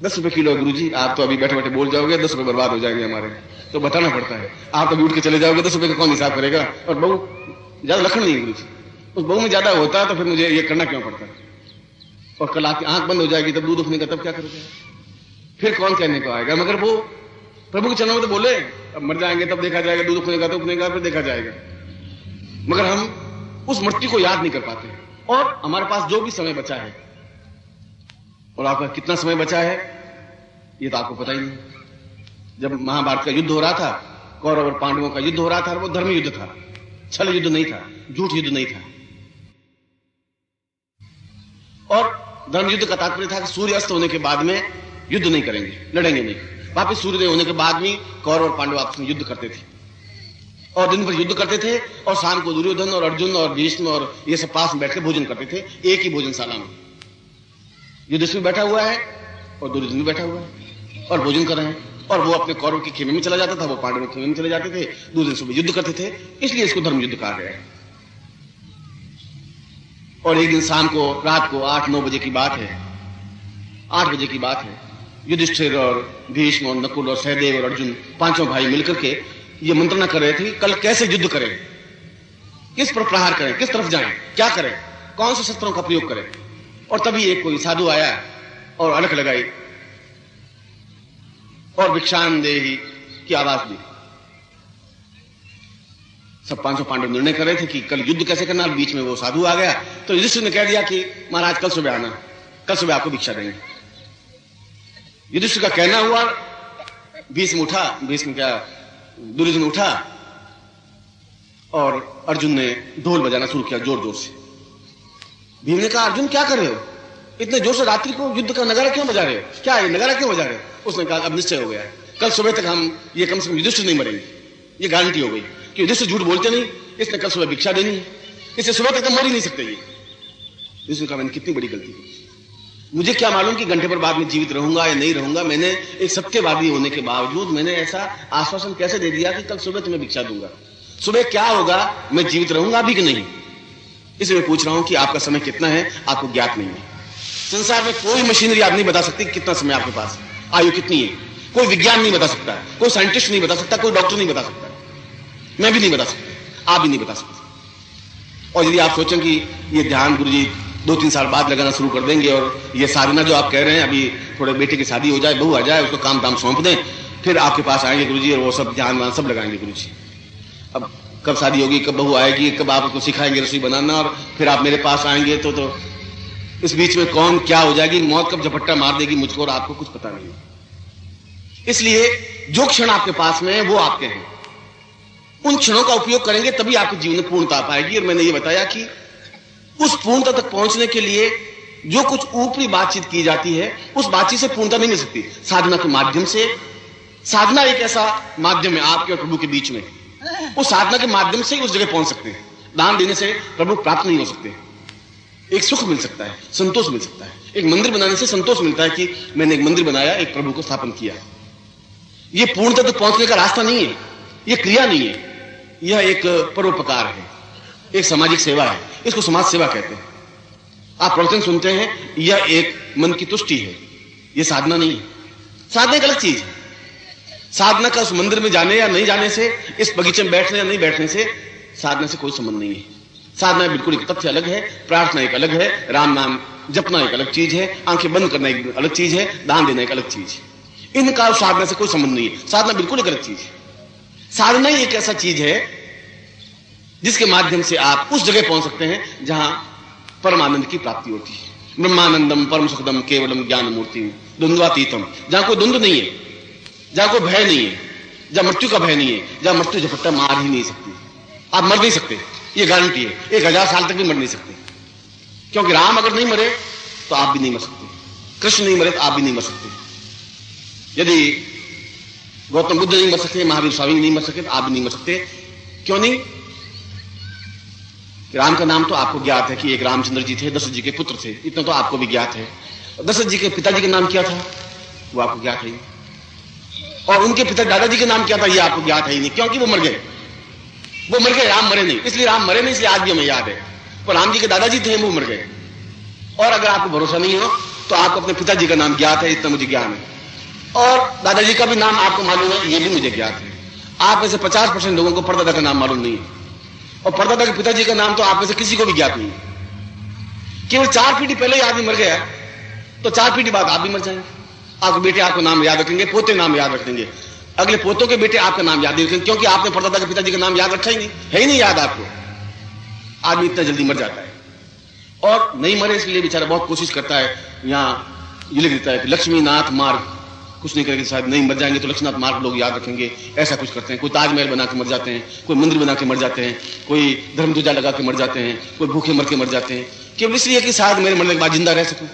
10 रुपए किलो है गुरुजी, आप तो अभी बैठे बैठे बोल जाओगे 10 रुपए बर्बाद हो जाएंगे हमारे, तो बताना पड़ता है। आप अभी उठ के चले जाओगे 10 रुपए का कौन हिसाब करेगा। और बहू ज्यादा लखन नहीं है गुरुजी, उस बहू में ज्यादा होता है तो फिर मुझे ये करना क्यों पड़ता है। और कल आपकी आंख बंद हो जाएगी तब दूध उफने का, तब क्या करोगे, फिर कौन कहने को आएगा। मगर वो प्रभु के चरणों में तो बोले अब मर जाएंगे तब देखा जाएगा, दूध उफने का तो उफने का, फिर देखा जाएगा। मगर हम उस मृत्यु को याद नहीं कर पाते। और हमारे पास जो भी समय बचा है, और आपका कितना समय बचा है ये तो आपको पता ही नहीं। जब महाभारत का युद्ध हो रहा था, कौरव और पांडवों का युद्ध हो रहा था, और वो धर्म युद्ध था, छल युद्ध नहीं था, झूठ युद्ध नहीं था। और धर्म युद्ध का तात्पर्य था कि सूर्य अस्त होने के बाद में युद्ध नहीं करेंगे, लड़ेंगे नहीं। वापिस सूर्योदय होने के बाद में कौरव और पांडव आपस में युद्ध करते थे, और दिन भर युद्ध करते थे, और शाम को दुर्योधन और अर्जुन और भीष्म और ये सब पास में बैठकर भोजन करते थे, एक ही भोजनशाला में। युधिष्ठिर बैठा हुआ है और दुर्योधन भी बैठा हुआ है और भोजन कर रहे हैं। और वो अपने कौरव के खेमे में चला जाता था, वो पांडव के खेमे में चले जाते थे, दूसरे सुबह युद्ध करते थे, इसलिए इसको धर्म युद्ध कहा गया है। और एक दिन शाम को, रात को 8-9 बजे की बात है, 8 बजे की बात है, युधिष्ठिर और भीष्म और नकुल और सहदेव और अर्जुन, 5 भाई मिलकर के ये मंत्रणा कर रहे थे कल कैसे युद्ध करें, किस पर प्रहार करें, किस तरफ जाएं, क्या करें, कौन से शस्त्रों का प्रयोग करें। और तभी एक कोई साधु आया और अलख लगाई और भिक्षान देहि की आवाज दी। सब 500 पांडव निर्णय कर रहे थे कि कल युद्ध कैसे करना। बीच में वो साधु आ गया तो युधिष्ठिर ने कह दिया कि महाराज कल सुबह आना, कल सुबह आपको भिक्षा देंगे। युधिष्ठिर का कहना हुआ, भीष्म उठा, भीष्म क्या दुर्योधन उठा, और अर्जुन ने ढोल बजाना शुरू किया जोर जोर से। भीम ने कहा अर्जुन क्या कर रहे हो, इतने जोर से रात्रि को युद्ध का नगारा क्यों बजा रहे हो, क्या है नगारा क्यों बजा रहे हो। उसने कहा अब निश्चय हो गया है, कल सुबह तक हम ये कम से कम युधिष्ठिर नहीं मरेंगे, ये गारंटी हो गई कि युधिष्ठिर झूठ बोलते नहीं, इसने कल सुबह भिक्षा देनी है, इससे सुबह तक तो मर ही नहीं सकते। ये कहा मैंने कितनी बड़ी गलती की, मुझे क्या मालूम कि घंटे पर बाद में जीवित रहूंगा या नहीं रहूंगा। मैंने एक सत्यवादी होने के बावजूद मैंने ऐसा आश्वासन कैसे दे दिया कि कल सुबह तुम्हें भिक्षा दूंगा। सुबह क्या होगा, मैं जीवित रहूंगा भी कि नहीं, इसलिए मैं पूछ रहा हूं कि आपका समय कितना है, आपको ज्ञात नहीं है। संसार में कोई मशीनरी आप नहीं बता सकती कितना समय आपके पास, आयु कितनी है, कोई विज्ञान नहीं बता सकता, कोई साइंटिस्ट नहीं बता सकता, कोई डॉक्टर नहीं बता सकता, मैं भी नहीं बता सकता, आप भी नहीं बता सकते। और यदि आप सोचें कि ये ध्यान गुरुजी 2-3 साल बाद लगाना शुरू कर देंगे, और ये साधना जो आप कह रहे हैं, अभी थोड़े बेटे की शादी हो जाए, बहू आ जाए, उसको काम दाम सौंप दें, फिर आपके पास आएंगे गुरुजी और वो सब ध्यान वान सब लगाएंगे गुरुजी। अब कब शादी होगी, कब बहू आएगी, कब आप उसको सिखाएंगे रसोई बनाना, और फिर आप मेरे पास आएंगे तो इस बीच में कौन क्या हो जाएगी, मौत कब झपट्टा मार देगी मुझको और आपको कुछ पता नहीं। इसलिए जो क्षण आपके पास में है वो आपके हैं, उन क्षणों का उपयोग करेंगे तभी आपके जीवन में पूर्णता पाएगी। और मैंने ये बताया कि उस पूर्णता तक पहुंचने के लिए जो कुछ ऊपरी बातचीत की जाती है, उस बातचीत से पूर्णता नहीं मिल सकती। साधना के माध्यम से, साधना एक ऐसा माध्यम है आपके और प्रभु के बीच में, उस साधना के माध्यम से उस जगह पहुंच सकते हैं। दान देने से प्रभु प्राप्त नहीं हो सकते। एक सुख मिल सकता है, संतोष मिल सकता है। एक मंदिर बनाने से संतोष मिलता है कि मैंने एक मंदिर बनाया, एक प्रभु को स्थापन किया। यह पूर्णता तक पहुंचने का रास्ता नहीं है, यह क्रिया नहीं है, यह एक परोपकार है, एक सामाजिक सेवा है, इसको समाज सेवा कहते हैं। आप प्रवचन सुनते हैं, यह एक मन की तुष्टि है, यह साधना नहीं है। साधना एक अलग चीज है। साधना का उस मंदिर में जाने या नहीं जाने से, इस बगीचे में बैठने या नहीं बैठने से साधना से कोई संबंध नहीं है। साधना बिल्कुल एक तथ्य अलग है, प्रार्थना एक अलग है, राम नाम जपना एक अलग चीज है, आंखें बंद करना एक अलग चीज है, दान देना एक अलग चीज है। इनका साधना से कोई संबंध नहीं है। साधना बिल्कुल एक अलग चीज है। साधना ही एक ऐसा चीज है जिसके माध्यम से आप उस जगह पहुंच सकते हैं जहां परमानंद की प्राप्ति होती है। ब्रह्मानंदम परम सुखदम केवलम ज्ञान मूर्ति द्वंद्वातीतम, जहां कोई द्वंद्व नहीं है, जहां कोई भय नहीं है, जहां मृत्यु का भय नहीं है, जहां मृत्यु झपट्टा मार ही नहीं सकती। आप मर नहीं सकते, ये गारंटी है। 1000 साल तक भी मर नहीं सकते, क्योंकि राम अगर नहीं मरे तो आप भी नहीं मर सकते, कृष्ण नहीं मरे तो आप भी नहीं मर सकते। यदि गौतम बुद्ध नहीं मर सकते, महावीर स्वामी नहीं मर सके तो आप भी नहीं मर सकते। क्यों नहीं? राम का नाम तो आपको ज्ञात है कि एक रामचंद्र जी थे, दशरथ जी के पुत्र थे, इतना तो आपको भी ज्ञात है। दशरथ जी के पिताजी का नाम क्या था वो आपको ज्ञात है, और उनके पिता दादाजी का नाम क्या था ये आपको ज्ञात है ही नहीं, क्योंकि वो मर गए। वो मर गए, राम मरे नहीं, इसलिए राम मरे नहीं, इसलिए आज भी हमें याद है। पर राम जी के दादाजी थे, वो मर गए। और अगर आपको भरोसा नहीं हो तो आपको अपने पिताजी का नाम ज्ञात है, इतना मुझे ज्ञान है, और दादाजी का भी नाम आपको मालूम है, ये भी मुझे ज्ञात है। आप में से 50% लोगों को परदादा का नाम मालूम नहीं है, और परदादा के पिताजी का नाम तो आप में से किसी को भी ज्ञात नहीं है। केवल 4 पीढ़ी पहले ही आदमी मर गया तो 4 पीढ़ी बाद आप भी मर जाएंगे। आपके बेटे आपको नाम याद रखेंगे, पोते नाम याद रखेंगे, अगले पोतों के बेटे आपका नाम याद नहीं रखेंगे, क्योंकि आपने परदादा के पिताजी का नाम याद रखा ही नहीं है, ही नहीं याद आपको। आदमी इतना जल्दी मर जाता है, और नहीं मरे इसलिए बेचारा बहुत कोशिश करता है। यहां ये लिख देता है कि लक्ष्मीनाथ मार्ग, कुछ नहीं करेंगे, शायद नहीं मर जाएंगे तो लक्ष्मीनाथ मार्ग लोग याद रखेंगे, ऐसा कुछ करते हैं। कोई ताजमहल बना के मर जाते हैं, कोई मंदिर बना के मर जाते हैं, कोई धर्मध्वजा लगा के मर जाते हैं, कोई भूखे मर के मर जाते हैं, केवल इसलिए कि शायद मेरे मरने के बाद जिंदा रह सकूं।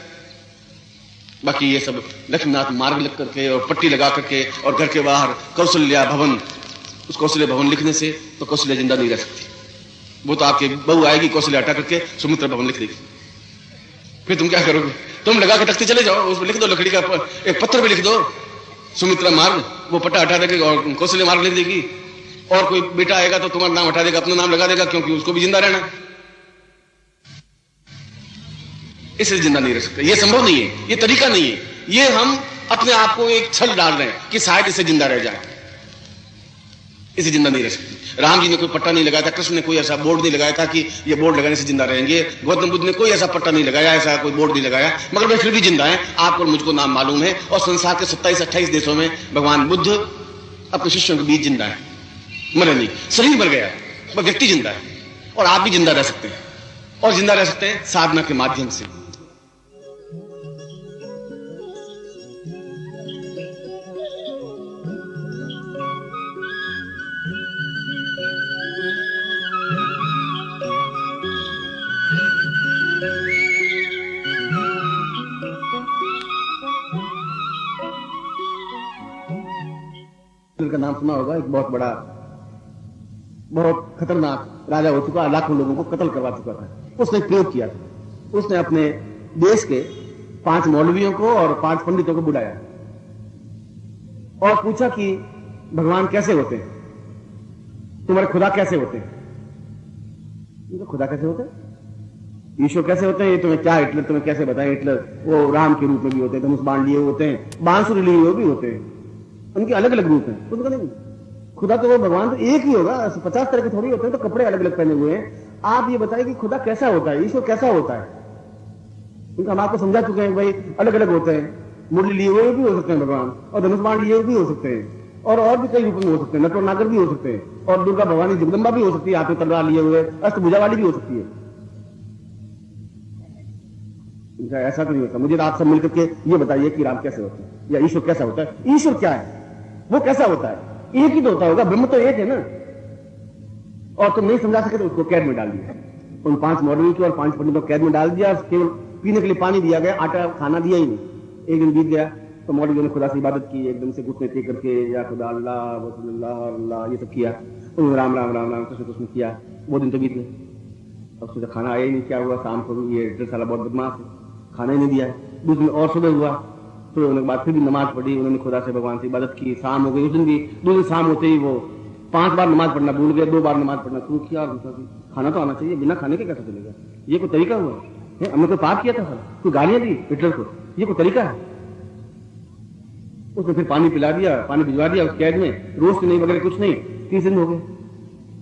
बाकी ये सब लक्ष्मीनाथ मार्ग लिख करके और पट्टी लगा करके और घर के बाहर कौशल्या भवन, उस कौशल्या भवन लिखने से तो कौशल्या जिंदा नहीं रह सकती। वो तो आपके बहू आएगी, कौशल्या हटा करके सुमित्रा भवन लिख देगी, फिर तुम क्या करोगे? तुम लगा के तख्ती चले जाओ, उसमें लिख दो, लकड़ी का एक पत्थर पे लिख दो सुमित्रा मार्ग, वो पट्टा हटा देगी और कौशल्या मार्ग लिख देगी। और कोई बेटा आएगा तो तुम्हारा नाम हटा देगा, अपना नाम लगा देगा, क्योंकि उसको भी जिंदा रहना। इससे जिंदा नहीं रह सकते, ये संभव नहीं है, ये तरीका नहीं है। ये हम अपने आप को एक छल डाल रहे हैं कि शायद इसे जिंदा रह जाए, इसे जिंदा नहीं रह सकती। राम जी ने कोई पट्टा नहीं लगाया था, कृष्ण ने कोई ऐसा बोर्ड नहीं लगाया था कि ये बोर्ड लगाने से जिंदा रहेंगे, गौतम बुद्ध ने कोई ऐसा पट्टा नहीं लगाया, ऐसा कोई बोर्ड नहीं लगाया, मगर वे फिर भी जिंदा है। आपको और मुझको नाम मालूम है, और संसार के 27-28 देशों में भगवान बुद्ध अपने शिष्यों के बीच जिंदा है, मरे नहीं। शरीर मर गया है, वह व्यक्ति जिंदा है, और आप भी जिंदा रह सकते हैं, और जिंदा रह सकते हैं साधना के माध्यम से। का नाम सुना होगा, एक बहुत बड़ा, बहुत खतरनाक राजा हो चुका, लाखों लोगों को कत्ल करवा चुका था। उसने प्रयोग किया था, उसने अपने देश के 5 मौलवियों को और 5 पंडितों को बुलाया और पूछा कि भगवान कैसे होते हैं, तुम्हारे खुदा कैसे होते हैं? खुदा कैसे होते हैं, ईश्वर कैसे होते हैं, ये तुम्हें क्या हिटलर तुम्हें कैसे बताएं? हिटलर वो राम के रूप में भी होते हैं, धनुष बाण लिए होते हैं, बांसुरी लिए हुए भी होते हैं, उनके अलग अलग रूप हैं। उनका नहीं, खुदा तो वो भगवान तो एक ही होगा, 50 तरह के थोड़ी होते हैं, तो कपड़े अलग अलग पहने हुए हैं। आप ये बताइए कि खुदा कैसा होता है, ईश्वर कैसा होता है? उनका हम आपको समझा चुके हैं भाई, अलग अलग होते हैं, मुरली लिए हुए भी हो सकते हैं भगवान, और धनुष बाण लिए भी हो सकते हैं, और भी कई रूप में हो सकते हैं, नटवर नागर भी हो सकते हैं, और दुर्गा भवानी जगदम्बा भी हो सकती है, हाथ में तलवार लिए हुए अष्टभुजा वाली भी हो सकती है। ऐसा तो नहीं होता। मुझे आप सब मिलकर के ये बताइए कि राम कैसे होते हैं, या ईश्वर कैसा होता है? ईश्वर क्या है, वो कैसा होता है? एक ही तो होता होगा, ब्रह्म तो एक है ना। और तुम नहीं समझा सके तो उसको कैद में डाल दिया, उन 5 मौलवी को और 5 पंडितों को कैद में डाल दिया। केवल पीने के लिए पानी दिया गया, आटा खाना दिया ही नहीं। एक दिन बीत गया तो मौलवियों ने खुदा से इबादत की, एकदम से घुटने टेक करके या खुदा अल्लाह वसल्लल्लाहु अल्लाह ये सब किया, उन्होंने राम राम राम राम कृष्ण कृष्ण किया। वो दिन तो बीत गए, अब सोचा खाना आया ही नहीं, क्या हुआ? शाम को ये हिटलर साला बहुत बदमाश है, खाना ही नहीं दिया। दूसरे और सुबह हुआ, तो होने के बाद फिर भी नमाज पढ़ी, उन्होंने खुदा से भगवान से इबादत की, शाम हो गई। उस दिन भी दूसरे शाम होते ही वो 5 बार नमाज पढ़ना भूल गए, 2 बार नमाज पढ़ना शुरू किया। खाना तो आना चाहिए, बिना खाने के कैसे चलेगा? ये कोई तरीका हुआ? हमने कोई पाप किया था सर, कोई गालियां दी हिटलर को, ये कोई तरीका है? उसने फिर पानी पिला दिया, पानी भिजवा दिया उस कैद में, रोज नहीं वगैरह कुछ नहीं। 30 दिन हो गए,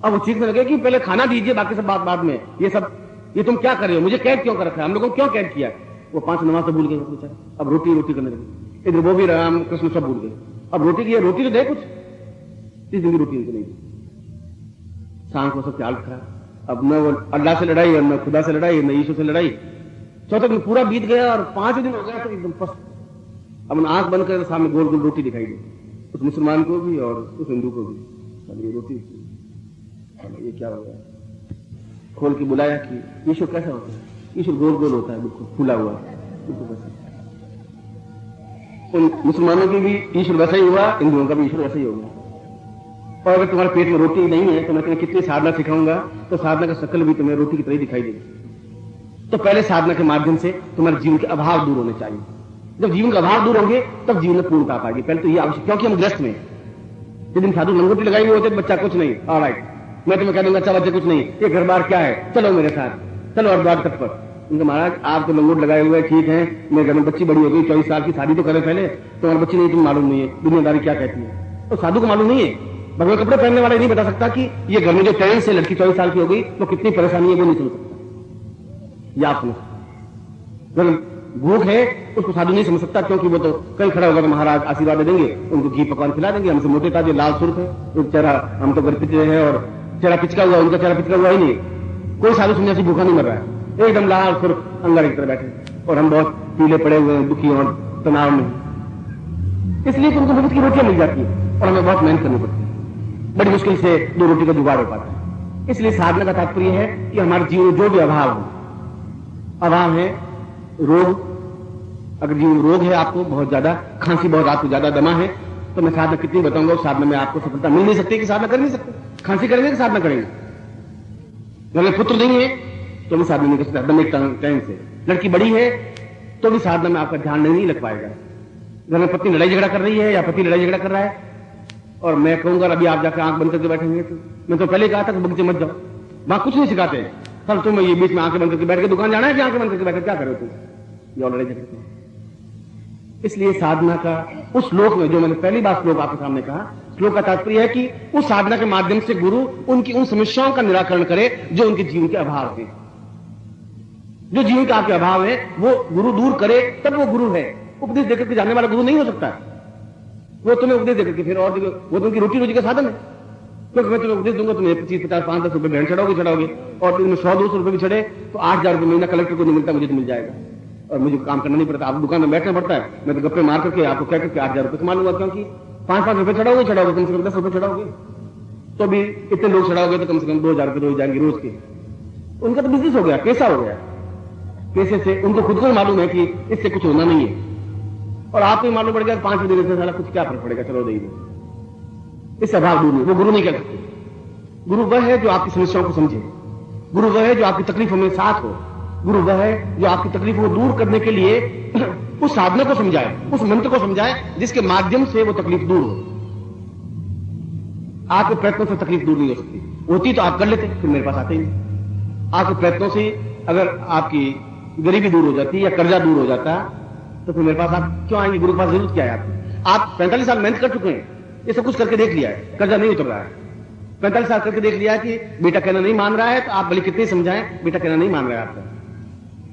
अब वो चीखने लगे कि पहले खाना दीजिए, बाकी सब बात बाद में, ये तुम क्या कर रहे हो, मुझे कैद क्यों कर रखा है, हम लोगों को क्यों कैद किया। वो 5 नमाज तो भूल गए, पूछा अब रोटी करने लगे, इधर वो भी राम कृष्ण सब भूल गए। अब रोटी की रोटी तो दे कुछ, 30 दिन की रोटी उनको नहीं दी। सांस को सब ख्याल रखा, अब न वो अल्लाह से लड़ाई, न खुदा से लड़ाई, न यीशु से लड़ाई। चौथा दिन पूरा बीत गया और 5 दिन हो गया तो एकदम पस्त। अब आंख बंद कर सामने गोल गोल रोटी दिखाई दी, उस मुसलमान को भी और उस हिंदू को भी। ये रोटी, ये क्या हो गया। खोल के बुलाया कि ईश्वर कैसा होता है, ईश्वर गोल गोल होता है, बिल्कुल फूला हुआ, बिल्कुल वैसा। उन मुसलमानों की भी ईश्वर वैसा ही हुआ, हिंदुओं का भी ईश्वर वैसा ही होगा। और अगर तुम्हारे पेट में रोटी नहीं है तो मैं तुम्हें कितनी साधना सिखाऊंगा तो साधना का शक्ल भी तुम्हें रोटी की तरह दिखाई देगी। तो पहले साधना के माध्यम से तुम्हारे जीवन के अभाव दूर होने चाहिए। जब जीवन के अभाव दूर होंगे तब जीवन में पूर्णता आ पाएगी। पहले तो ये आवश्यक, क्योंकि हम ग्रस्त में, जिस दिन साधु लंगोटी लगाई हुए होते बच्चा कुछ नहीं, ऑलराइट मैं तुम्हें कह दूंगा अच्छा बच्चे कुछ नहीं, ये घर बार क्या है, चलो मेरे साथ, चलो और द्वार तक पर। उनका महाराज आप तो लंगोट लगाए हुए ठीक है, मेरे घर में बच्ची बड़ी हो गई, 24 साल की, शादी तो करे पहले, तुम्हारी बच्ची नहीं, तुम मालूम नहीं है दुनियादारी क्या कहती है। तो साधु को मालूम नहीं है, भगवान कपड़े पहनने वाला नहीं बता सकता कि ये घर में जो पेरेंट्स से लड़की 24 साल की हो गई वो कितनी परेशानी है, वो नहीं समझ सकता। या आप समझ, भूख है उसको साधु नहीं समझ सकता, क्योंकि वो तो कहीं खड़ा होगा तो महाराज आशीर्वाद दे देंगे, उनको घी पकवान खिला देंगे, हमसे मोटे ताजे लाल सुर्ख है, तो चेहरा हम तो घर पिछले हैं और चेहरा पिचका हुआ, उनका चेहरा पिचका हुआ ही नहीं। कोई साधु सन्यासी भूखा नहीं मर रहा है, एकदम लाल सुर्ख अंगार की तरह बैठे, और हम बहुत पीले पड़े हुए हैं, दुखी और तनाव में। इसलिए तो उनको मुफ्त की रोटियां मिल जाती है और हमें बहुत मेहनत करनी पड़ती है, बड़ी मुश्किल से 2 रोटी का जुगाड़ हो पाता है। इसलिए साधना का तात्पर्य है कि हमारे जीवन में जो भी अभाव हो, अभाव है रोग, अगर जीवन में रोग है, आपको बहुत ज्यादा खांसी, बहुत आपको ज्यादा दमा है, तो मैं साधना कितनी बताऊंगा, उस साधना में आपको सफलता मिल नहीं सकती कि साधना कर नहीं सकते। खांसी करेंगे कि साधना करेंगे, अगर पुत्र नहीं है तो भी साधना नहीं कर सकते, दम एक टाइम से। लड़की बड़ी है तो भी साधना में आपका ध्यान नहीं लग पाएगा। घर में पत्नी लड़ाई झगड़ा कर रही है या पति लड़ाई झगड़ा कर रहा है, और मैं कहूंगा अभी आप जाकर आंख बंद करके बैठेंगे, तो मैं तो पहले कहा था कि बगीचे मत जाओ, वहां कुछ नहीं सिखाते। कल तुम ये बीच में आंखें बंद करके बैठ के दुकान जाना है कि आंखें बंद करके बैठ क्या करो तुम, ये लड़ाई झगड़ा। इसलिए साधना का उस श्लोक में, जो मैंने पहली बार श्लोक आपके सामने कहा, श्लोक का तात्पर्य है कि उस साधना के माध्यम से गुरु उनकी उन समस्याओं का निराकरण करे जो उनके जीवन के अभाव है। जो जीवन का आपके अभाव है वो गुरु दूर करे, तब वो गुरु है। उपदेश देकर के जाने वाला गुरु नहीं हो सकता, वो तुम्हें उपदेश देकर के फिर और वो तो उनकी रोटी का साधन है। क्योंकि मैं तुम्हें उपदेश दूंगा, तुम्हें 25, 50, 5, 10 रुपए भेड़ चढ़ाओगे, और दिन में 100-200 रुपए भी चढ़े तो 8,000 रुपए महीना कलेक्टर को नहीं मिलता, मुझे तो मिल जाएगा और मुझे काम करना नहीं पड़ता। आप दुकान में बैठना पड़ता है, मैं तो गप्पे मार करके आपको कह करके 8,000 रुपए कमा लूंगा, क्योंकि 5-5 रुपए चढ़ाओगे, कम से कम 10 रुपए चढ़ाओगे, तो भी इतने लोग चढ़ाओगे तो कम से कम 2,000 रुपए रोज जाएंगे रोज के। उनका तो बिजनेस हो गया, पैसा हो गया। पैसे से उनको खुद को ही मालूम है कि इससे कुछ होना नहीं है, और आपको ही मालूम पड़ गया 5 दिन से साला कुछ क्या फर्क पड़ेगा, चलो दे दो। इससे अभाव दूर नहीं, वो गुरु नहीं कह सकते। गुरु वह है जो आपकी समस्याओं को समझे, गुरु वह है जो आपकी तकलीफों में साथ हो, गुरु वह है जो आपकी तकलीफों को दूर करने के लिए उस साधना को समझाए, उस मंत्र को समझाए जिसके माध्यम से वो तकलीफ दूर हो। आपके प्रयत्नों से तकलीफ दूर नहीं हो सकती, होती तो आप कर लेते, फिर मेरे पास आते ही नहीं। आपके प्रयत्नों से अगर आपकी गरीबी दूर हो जाती या कर्जा दूर हो जाता तो फिर मेरे पास आप क्यों आएंगे, गुरु के पास जरूरत क्या है आपकी? आप 45 साल मेहनत कर चुके हैं, ये सब कुछ करके देख लिया है, कर्जा नहीं उतर रहा है। 45 साल करके देख लिया कि बेटा कहना नहीं मान रहा है, तो आप भले कितने समझाएं, बेटा कहना नहीं मान रहा है आपका।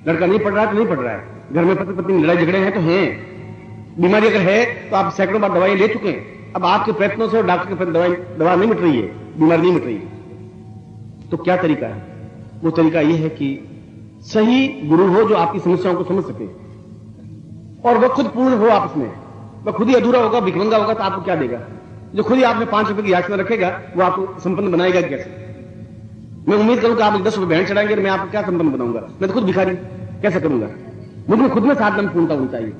लड़का नहीं पढ़ रहा है तो नहीं पढ़ रहा है, घर में पति पत्नी लड़ाई झगड़े हैं तो हैं, बीमारी अगर है तो आप सैकड़ों बार दवाई ले चुके हैं, अब आपके प्रयत्नों से और डॉक्टर के दवा नहीं मिट रही है, बीमारी नहीं मिट रही है। तो क्या तरीका है? वो तरीका यह है कि सही गुरु हो जो आपकी समस्याओं को समझ सके, और वह खुद पूर्ण हो आपस में। वह खुद ही अधूरा होगा, भिखमंगा होगा तो आपको क्या देगा? जो खुद ही आपने 5 रुपए की याचना रखेगा वो आपको संपन्न बनाएगा कैसे? मैं उम्मीद करूं कि आप 10 रुपए भेड़ चढ़ाएंगे, मैं आपको क्या संपन्न बनाऊंगा? मैं तो खुद भिखारी कैसे करूंगा? मुझे खुद में साधना में पूर्णता होनी चाहिए।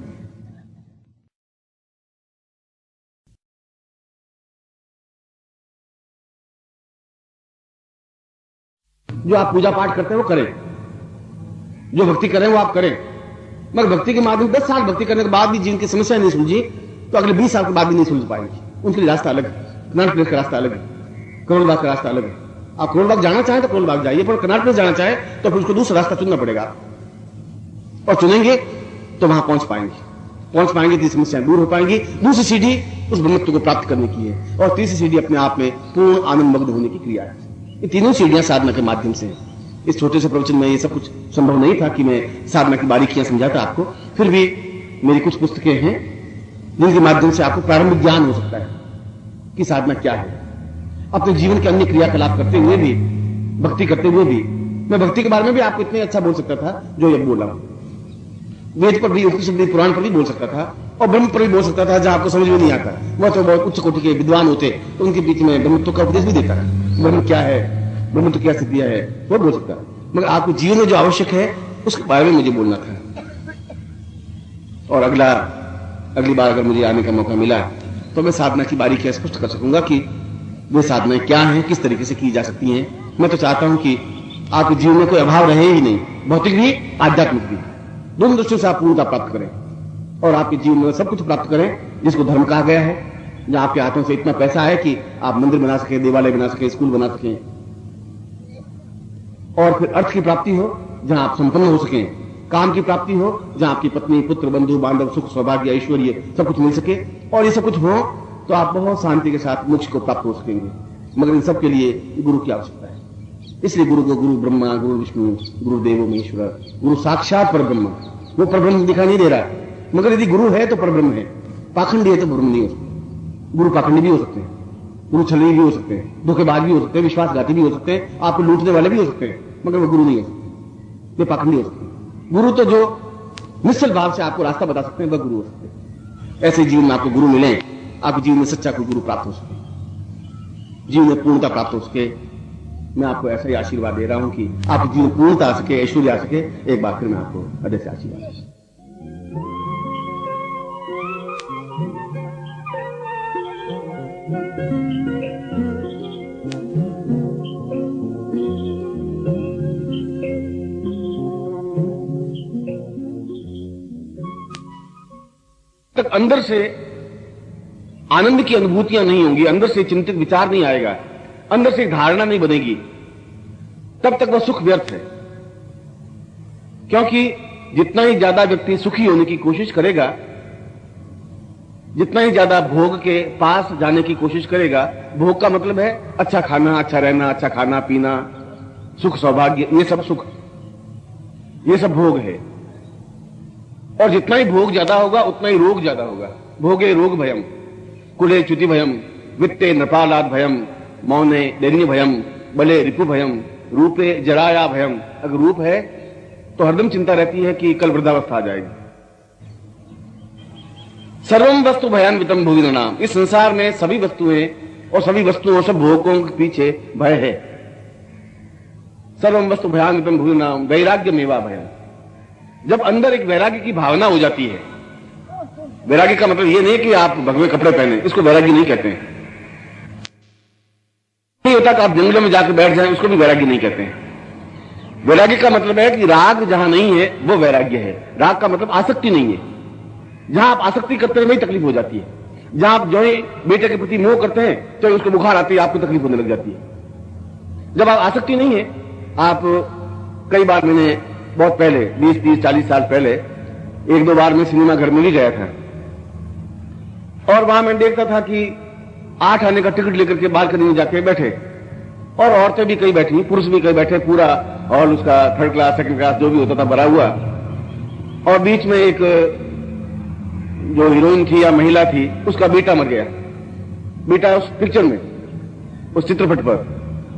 जो आप पूजा पाठ करते हैं वो करें, जो भक्ति करें वो आप करें, मगर भक्ति के माध्यम 10 साल भक्ति करने के बाद भी जिनकी समस्या नहीं सुलझी तो अगले 20 साल के बाद भी नहीं सुलझ पाएंगे। उनके लिए रास्ता अलग है, कनाट प्लेस का रास्ता अलग है, करोल बाग का रास्ता अलग है। आप करोल बाग जाना चाहें तो करोल बाग जाइए, पर कनाट प्लेस जाना चाहे तो फिर उसको दूसरा रास्ता चुनना पड़ेगा, और चुनेंगे तो वहां पहुंच पाएंगे तो समस्याएं दूर हो पाएंगी। दूसरी सीढ़ी उस ब्रह्मत्व को प्राप्त करने की है, और तीसरी सीढ़ी अपने आप में पूर्ण आनंद मग्न होने की क्रिया है। ये तीनों सीढ़ियां साधना के माध्यम से हैं। इस छोटे से प्रवचन में ये सब कुछ संभव नहीं था कि मैं साधना की बारीकियां समझाता आपको, फिर भी मेरी कुछ पुस्तकें हैं जिनके माध्यम से आपको प्रारंभिक ज्ञान हो सकता है कि साधना क्या है। अपने जीवन के अन्य क्रियाकलाप करते हुए भी, भक्ति करते हुए भी, मैं भक्ति के बारे में भी आपको इतने अच्छा बोल सकता था जो ये बोला हूं। वेद पर भी, उपनिषद भी, पुराण पर भी बोल सकता था और ब्रह्म पर भी बोल सकता था, जहां आपको समझ में नहीं आता। वह तो बहुत उच्च कोटि के विद्वान होते तो उनके बीच में ब्रह्मत्व का उपदेश भी देता है। ब्रह्म क्या है, ब्रह्म तो क्या स्थितियां है, वो बोल सकता है। मगर आपको जीवन में जो आवश्यक है उसके बारे में मुझे बोलना था। और अगली बार अगर मुझे आने का मौका मिला तो मैं साधना की बारीकियां स्पष्ट कर सकूंगा कि वे साधनाएं क्या हैं, किस तरीके से की जा सकती हैं। मैं तो चाहता हूं कि आपके जीवन में कोई अभाव रहे ही नहीं, भौतिक भी, आध्यात्मिक भी, दोनों दृष्टियों से आप पूर्णता प्राप्त करें और आपके जीवन में सब कुछ प्राप्त करें जिसको धर्म कहा गया है। जहां आपके हाथों से इतना पैसा है कि आप मंदिर बना सके, देवालय बना सके, स्कूल बना सकें, और फिर अर्थ की प्राप्ति हो जहां आप संपन्न हो सकें, काम की प्राप्ति हो जहां आपकी पत्नी, पुत्र, बंधु बांधव, सुख, सौभाग्य, ऐश्वर्य सब कुछ मिल सके, और ये सब कुछ हो तो आप बहुत शांति के साथ मोक्ष को प्राप्त हो सकेंगे। मगर इन सब के लिए गुरु की आवश्यकता है। इसलिए गुरु को गुरु ब्रह्मा, गुरु विष्णु, गुरु देवो महेश्वर, गुरु साक्षात परब्रह्म। वो परब्रह्म दिखाई नहीं दे रहा, मगर यदि गुरु है तो परब्रह्म है, पाखंडी है तो ब्रह्म नहीं हो सकते। गुरु पाखंडी भी हो सकते हैं, गुरु छली भी हो सकते हैं, धोखेबाज भी हो सकते हैं, विश्वासघाती भी हो सकते हैं, आपको लूटने वाले भी हो सकते हैं, मगर वो गुरु नहीं हो सकते, वे पाखंडी हो सकते हैं। गुरु तो जो निश्चल भाव से आपको रास्ता बता सकते हैं वह गुरु हो सकते हैं। ऐसे जीवन में आपको गुरु मिले, आपके जीवन में सच्चा कोई गुरु प्राप्त हो सके, जीवन में पूर्णता प्राप्त हो सके। मैं आपको ऐसा ही आशीर्वाद दे रहा हूं कि आपके जीवन पूर्णता आ सके, ऐश्वर्य आ सके। एक बार फिर मैं आपको हृदय से आशीर्वाद दूं। तक अंदर से आनंद की अनुभूतियां नहीं होंगी, अंदर से चिंतित विचार नहीं आएगा, अंदर से धारणा नहीं बनेगी, तब तक वह सुख व्यर्थ है। क्योंकि जितना ही ज्यादा व्यक्ति सुखी होने की कोशिश करेगा, जितना ही ज्यादा भोग के पास जाने की कोशिश करेगा, भोग का मतलब है अच्छा खाना, अच्छा रहना, अच्छा खाना पीना, सुख सौभाग्य, ये सब सुख, ये सब भोग है। और जितना ही भोग ज्यादा होगा उतना ही रोग ज्यादा होगा। भोगे रोग भयम, कुले च्युति भयम, वित्ते नृपालाद भयम, मौने दैन्य भयम, बले रिपु भयम, रूपे जराया भयम। अगर रूप है तो हरदम चिंता रहती है कि कल वृद्धावस्था आ जाएगी। सर्वम वस्तु भयान्वितम भुवि नृणाम, इस संसार में सभी वस्तुएं और सभी वस्तुओं, सब भोगों के पीछे भय है। सर्वम वस्तु भयान्वितम भुवि नृणाम वैराग्य मेवा भयम। जब अंदर एक वैराग्य की भावना हो जाती है, वैराग्य का मतलब ये नहीं कि आप भगवे कपड़े पहने, इसको वैराग्य नहीं कहते हैं। नहीं होता कि आप जंगलों में जाकर बैठ जाएं, उसको भी वैराग्य नहीं कहते हैं। वैराग्य का मतलब है कि राग जहां नहीं है वो वैराग्य है। राग का मतलब आसक्ति नहीं है। जहां आप आसक्ति करते हैं वही तकलीफ हो जाती है। जहां आप जो ही बेटे के प्रति मोह करते हैं तो उसको बुखार आती है, आपको तकलीफ होने लग जाती है। जब आप आसक्ति नहीं है, आप कई बार, मैंने बहुत पहले 20, 30, 40 साल पहले एक दो बार मैं सिनेमा घर में भी गया था, और वहां मैं देखता था कि 8 आने का टिकट लेकर के बालकनी में जाके बैठे, और औरतें भी कई बैठी, पुरुष भी कई बैठे, पूरा हॉल उसका 3rd क्लास 2nd क्लास जो भी होता था भरा हुआ, और बीच में एक जो हीरोइन थी या महिला थी, उसका बेटा मर गया। बेटा उस पिक्चर में, उस चित्रपट पर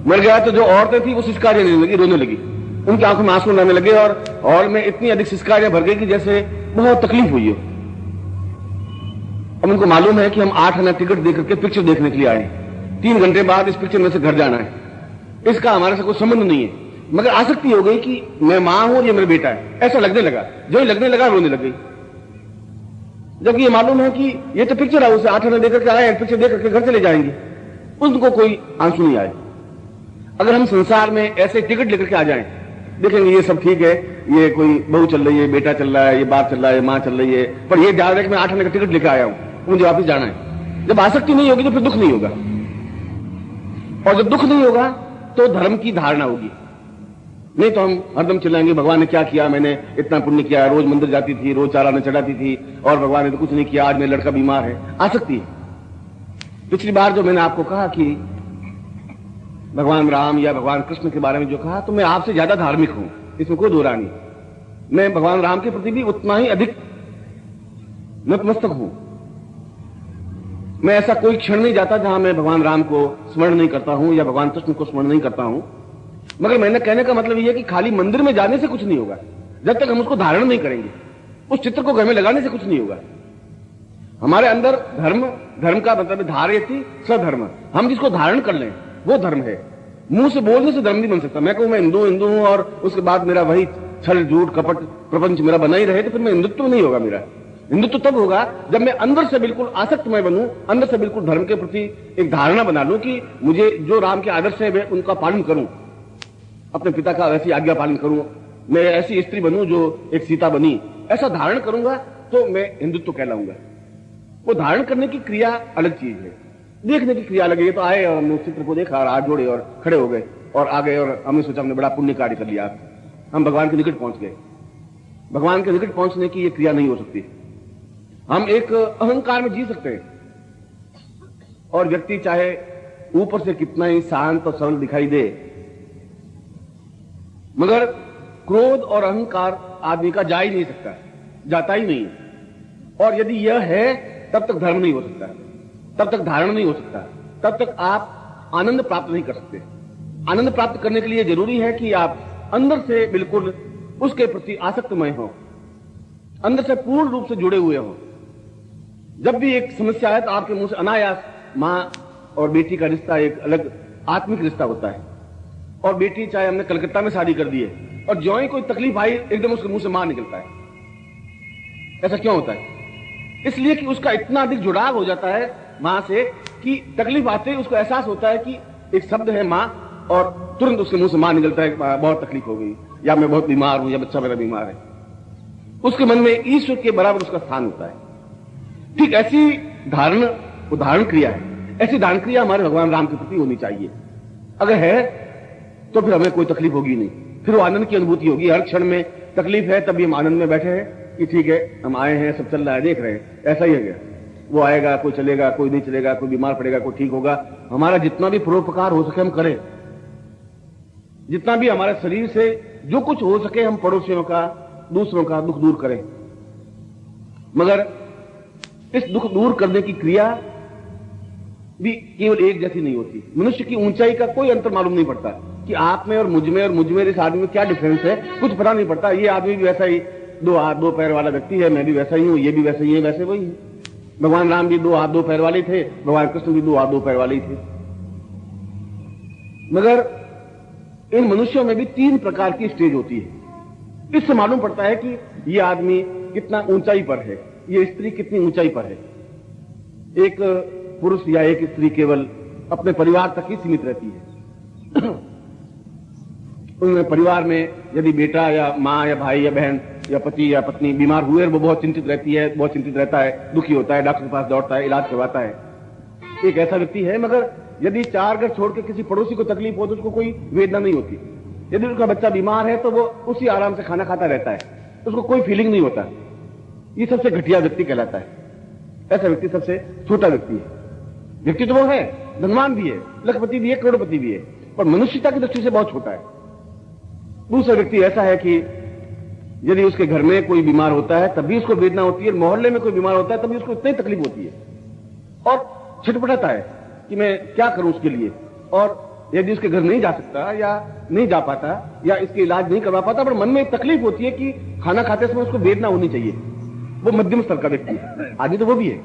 मर गया, तो जो औरतें थी वो सिसकारियां लेने लगी, रोने लगी, उनकी आंखों में आंसू आने लगे, और हॉल में इतनी अधिक सिसकारियां भर गई कि जैसे बहुत तकलीफ हुई हो। अब उनको मालूम है कि हम 8 आना टिकट देकर के पिक्चर देखने के लिए आए, 3 घंटे बाद इस पिक्चर में से घर जाना है, इसका हमारे से कोई संबंध नहीं है, मगर आसक्ति हो गई कि मैं मां हूं और ये मेरा बेटा है, ऐसा लगने लगा। जो ही लगने लगा रोने लग गई, जबकि ये मालूम है कि ये तो पिक्चर हाउस है, 8 आना देकर के आए, पिक्चर देख करके घर चले जाएंगे, उनको कोई आंसू नहीं आए। अगर हम संसार में ऐसे टिकट लेकर के आ जाएं, देखेंगे ये सब ठीक है, ये कोई बहू चल रही है, बेटा चल रहा है, ये बाप चल रहा है, मां चल रही है, पर ये जा रहा है कि मैं 8 आने का टिकट लेकर आया हूं, मुझे वापस जाना है। जब आसक्ति नहीं होगी तो फिर दुख नहीं होगा, और जब दुख नहीं होगा तो धर्म की धारणा होगी। नहीं तो हम हरदम चिल्लाएंगे भगवान ने क्या किया, मैंने इतना पुण्य किया, रोज मंदिर जाती थी, रोज 4 आने चढ़ाती थी, और भगवान ने तो कुछ नहीं किया, आज मेरा लड़का बीमार है। आसक्ति है। पिछली बार जो मैंने आपको कहा कि भगवान राम या भगवान कृष्ण के बारे में जो कहा, तो मैं आपसे ज्यादा धार्मिक हूं, इसमें कोई दो राय नहीं। मैं भगवान राम के प्रति भी उतना ही अधिक नतमस्तक हूं। मैं ऐसा कोई क्षण नहीं जाता जहां मैं भगवान राम को स्मरण नहीं करता हूं या भगवान कृष्ण को स्मरण नहीं करता हूं। मगर मैंने कहने का मतलब यह है कि खाली मंदिर में जाने से कुछ नहीं होगा, जब तक हम उसको धारण नहीं करेंगे, उस चित्र को घर में लगाने से कुछ नहीं होगा। हमारे अंदर धर्म का मतलब धारयति सधर्म, हम जिसको धारण कर लें वो धर्म है। मुंह से बोलने से धर्म नहीं बन सकता। मैं कहूं मैं हिंदू हूं और उसके बाद मेरा वही छल झूठ कपट प्रपंच मेरा बना ही रहे, तो फिर मैं हिंदुत्व नहीं होगा। मेरा हिंदुत्व तब होगा जब मैं अंदर से बिल्कुल आसक्तमय बनूं, अंदर से बिल्कुल धर्म के प्रति एक धारणा बना लूं कि मुझे जो राम के आदर्श है उनका पालन करूं, अपने पिता का वैसी आज्ञा पालन करूं, मैं ऐसी स्त्री बनूं जो एक सीता बनी, ऐसा धारण करूंगा तो मैं हिंदुत्व कहलाऊंगा। वो धारण करने की क्रिया अलग चीज है, देखने की क्रिया अलग है। तो आए और हमने उस चित्र को देखा और हाथ जोड़े और खड़े हो गए और आ गए और हमने सोचा हमने बड़ा पुण्य कार्य कर लिया, हम भगवान के निकट पहुंच गए। भगवान के निकट पहुंचने की ये क्रिया नहीं हो सकती। हम एक अहंकार में जी सकते हैं और व्यक्ति चाहे ऊपर से कितना ही शांत और सरल दिखाई दे, मगर क्रोध और अहंकार आदमी का जा ही नहीं सकता, जाता ही नहीं। और यदि यह है तब तक धर्म नहीं हो सकता, तब तक धारण नहीं हो सकता, तब तक आप आनंद प्राप्त नहीं कर सकते। आनंद प्राप्त करने के लिए जरूरी है कि आप अंदर से बिल्कुल उसके प्रति आसक्तमय हो, अंदर से पूर्ण रूप से जुड़े हुए हो। जब भी एक समस्या है तो आपके मुंह से अनायास मां और बेटी का रिश्ता एक अलग आत्मिक रिश्ता होता है। और बेटी चाहे हमने कलकत्ता में शादी कर दी है और ज्यों ही कोई तकलीफ आई एकदम उसके मुंह से मां निकलता है। ऐसा क्यों होता है? इसलिए कि उसका इतना अधिक जुड़ाव हो जाता है मां से कि तकलीफ आते ही उसको एहसास होता है कि एक शब्द है मां और तुरंत उसके मुंह से मां निकलता है, बहुत तकलीफ हो गई या मैं बहुत बीमार हूं या बच्चा मेरा बीमार है। उसके मन में ईश्वर के बराबर उसका स्थान होता है। ठीक ऐसी धारण क्रिया है, ऐसी धारण क्रिया हमारे भगवान राम के प्रति होनी चाहिए। अगर है तो फिर हमें कोई तकलीफ होगी नहीं, फिर वो आनंद की अनुभूति होगी। हर क्षण में तकलीफ है तभी हम आनंद में बैठे हैं कि ठीक है हम आए हैं, सब चल रहा है, देख रहे हैं, ऐसा ही है। वो आएगा, कोई चलेगा, कोई नहीं चलेगा, कोई बीमार पड़ेगा, कोई ठीक होगा। हमारा जितना भी परोपकार हो सके हम करें, जितना भी हमारे शरीर से जो कुछ हो सके हम पड़ोसियों का, दूसरों का दुख दूर करें। मगर इस दुख दूर करने की क्रिया भी केवल एक जैसी नहीं होती। मनुष्य की ऊंचाई का कोई अंतर मालूम नहीं पड़ता कि आप में और मुझ में इस आदमी में क्या डिफरेंस है, कुछ पता नहीं पड़ता। ये आदमी भी वैसा ही दो हाथ दो पैर वाला व्यक्ति है, मैं भी वैसा ही हूं, ये भी वैसा ही है, वैसे वही है। भगवान राम भी दो हाथ दो पैर वाले थे, भगवान कृष्ण भी दो हाथ दो पैर वाले थे। मगर इन मनुष्यों में भी तीन प्रकार की स्टेज होती है। इससे मालूम पड़ता है कि ये आदमी कितना ऊंचाई पर है, ये स्त्री कितनी ऊंचाई पर है। एक पुरुष या एक स्त्री केवल अपने परिवार तक ही सीमित रहती है। उनमें परिवार में यदि बेटा या माँ या भाई या बहन या पति या पत्नी बीमार हुए, वो बहुत चिंतित रहती है, बहुत चिंतित रहता है, दुखी होता है, डॉक्टर के पास दौड़ता है, इलाज करवाता है। एक ऐसा व्यक्ति है। मगर यदि चार घर छोड़ के किसी पड़ोसी को तकलीफ हो तो उसको कोई वेदना नहीं होती। यदि उसका बच्चा बीमार है तो वो उसी आराम से खाना खाता रहता है, उसको कोई फीलिंग नहीं होता। ये सबसे घटिया व्यक्ति कहलाता है। ऐसा व्यक्ति सबसे छोटा व्यक्ति है। व्यक्ति तो वो है, धनवान भी है, लखपति भी है, करोड़पति भी है, पर मनुष्यता की दृष्टि से बहुत छोटा है। दूसरा व्यक्ति ऐसा है कि यदि उसके घर में कोई बीमार होता है तभी उसको वेदना होती है, मोहल्ले में कोई बीमार होता है तभी उसको इतनी तकलीफ होती है और छटपटाता है कि मैं क्या करूं उसके लिए। और यदि उसके घर नहीं जा सकता या नहीं जा पाता या इसके इलाज नहीं करवा पाता, पर मन में एक तकलीफ होती है कि खाना खाते समय उसको वेदना होनी चाहिए। वो मध्यम स्तर का व्यक्ति है, आदमी तो वो भी है।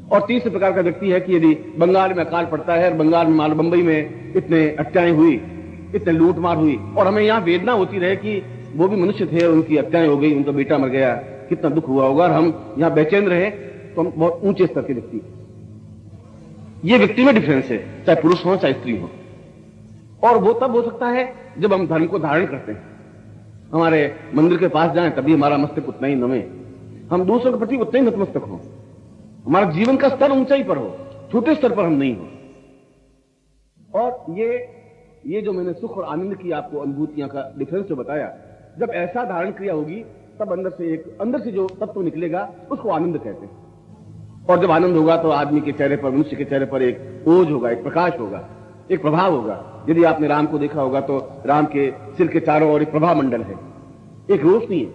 और तीसरे प्रकार का व्यक्ति है कि यदि बंगाल में अकाल पड़ता है और बंगाल में माल बंबई में इतने हत्याएं हुई, इतने लूट मार हुई और हमें यहां वेदना होती रहे कि वो भी मनुष्य थे, उनकी हत्याएं हो गई, उनका बेटा मर गया, कितना दुख हुआ होगा, और हम यहां बेचैन रहे, तो हम बहुत ऊंचे स्तर के व्यक्ति। ये व्यक्ति में डिफरेंस है, चाहे पुरुष हो चाहे स्त्री हो। और वो तब हो सकता है जब हम धर्म को धारण करते हैं। हमारे मंदिर के पास जाएं तभी हमारा मस्तक उतना ही नमे, हम दूसरों के प्रति उतना ही नतमस्तक हो, हमारा जीवन का स्तर ऊंचाई पर हो, छोटे स्तर पर हम नहीं हो। और ये जो मैंने सुख और आनंद की आपको अनुभूतियां का डिफरेंस जो बताया, जब ऐसा धारण क्रिया होगी तब अंदर से जो तत्व निकलेगा उसको आनंद कहते हैं। और जब आनंद होगा तो आदमी के चेहरे पर, मनुष्य के चेहरे पर एक ओज होगा, एक प्रकाश होगा, एक प्रभाव होगा। यदि आपने राम को देखा होगा तो राम के सिर के चारों ओर एक प्रभा मंडल है, एक रोशनी है।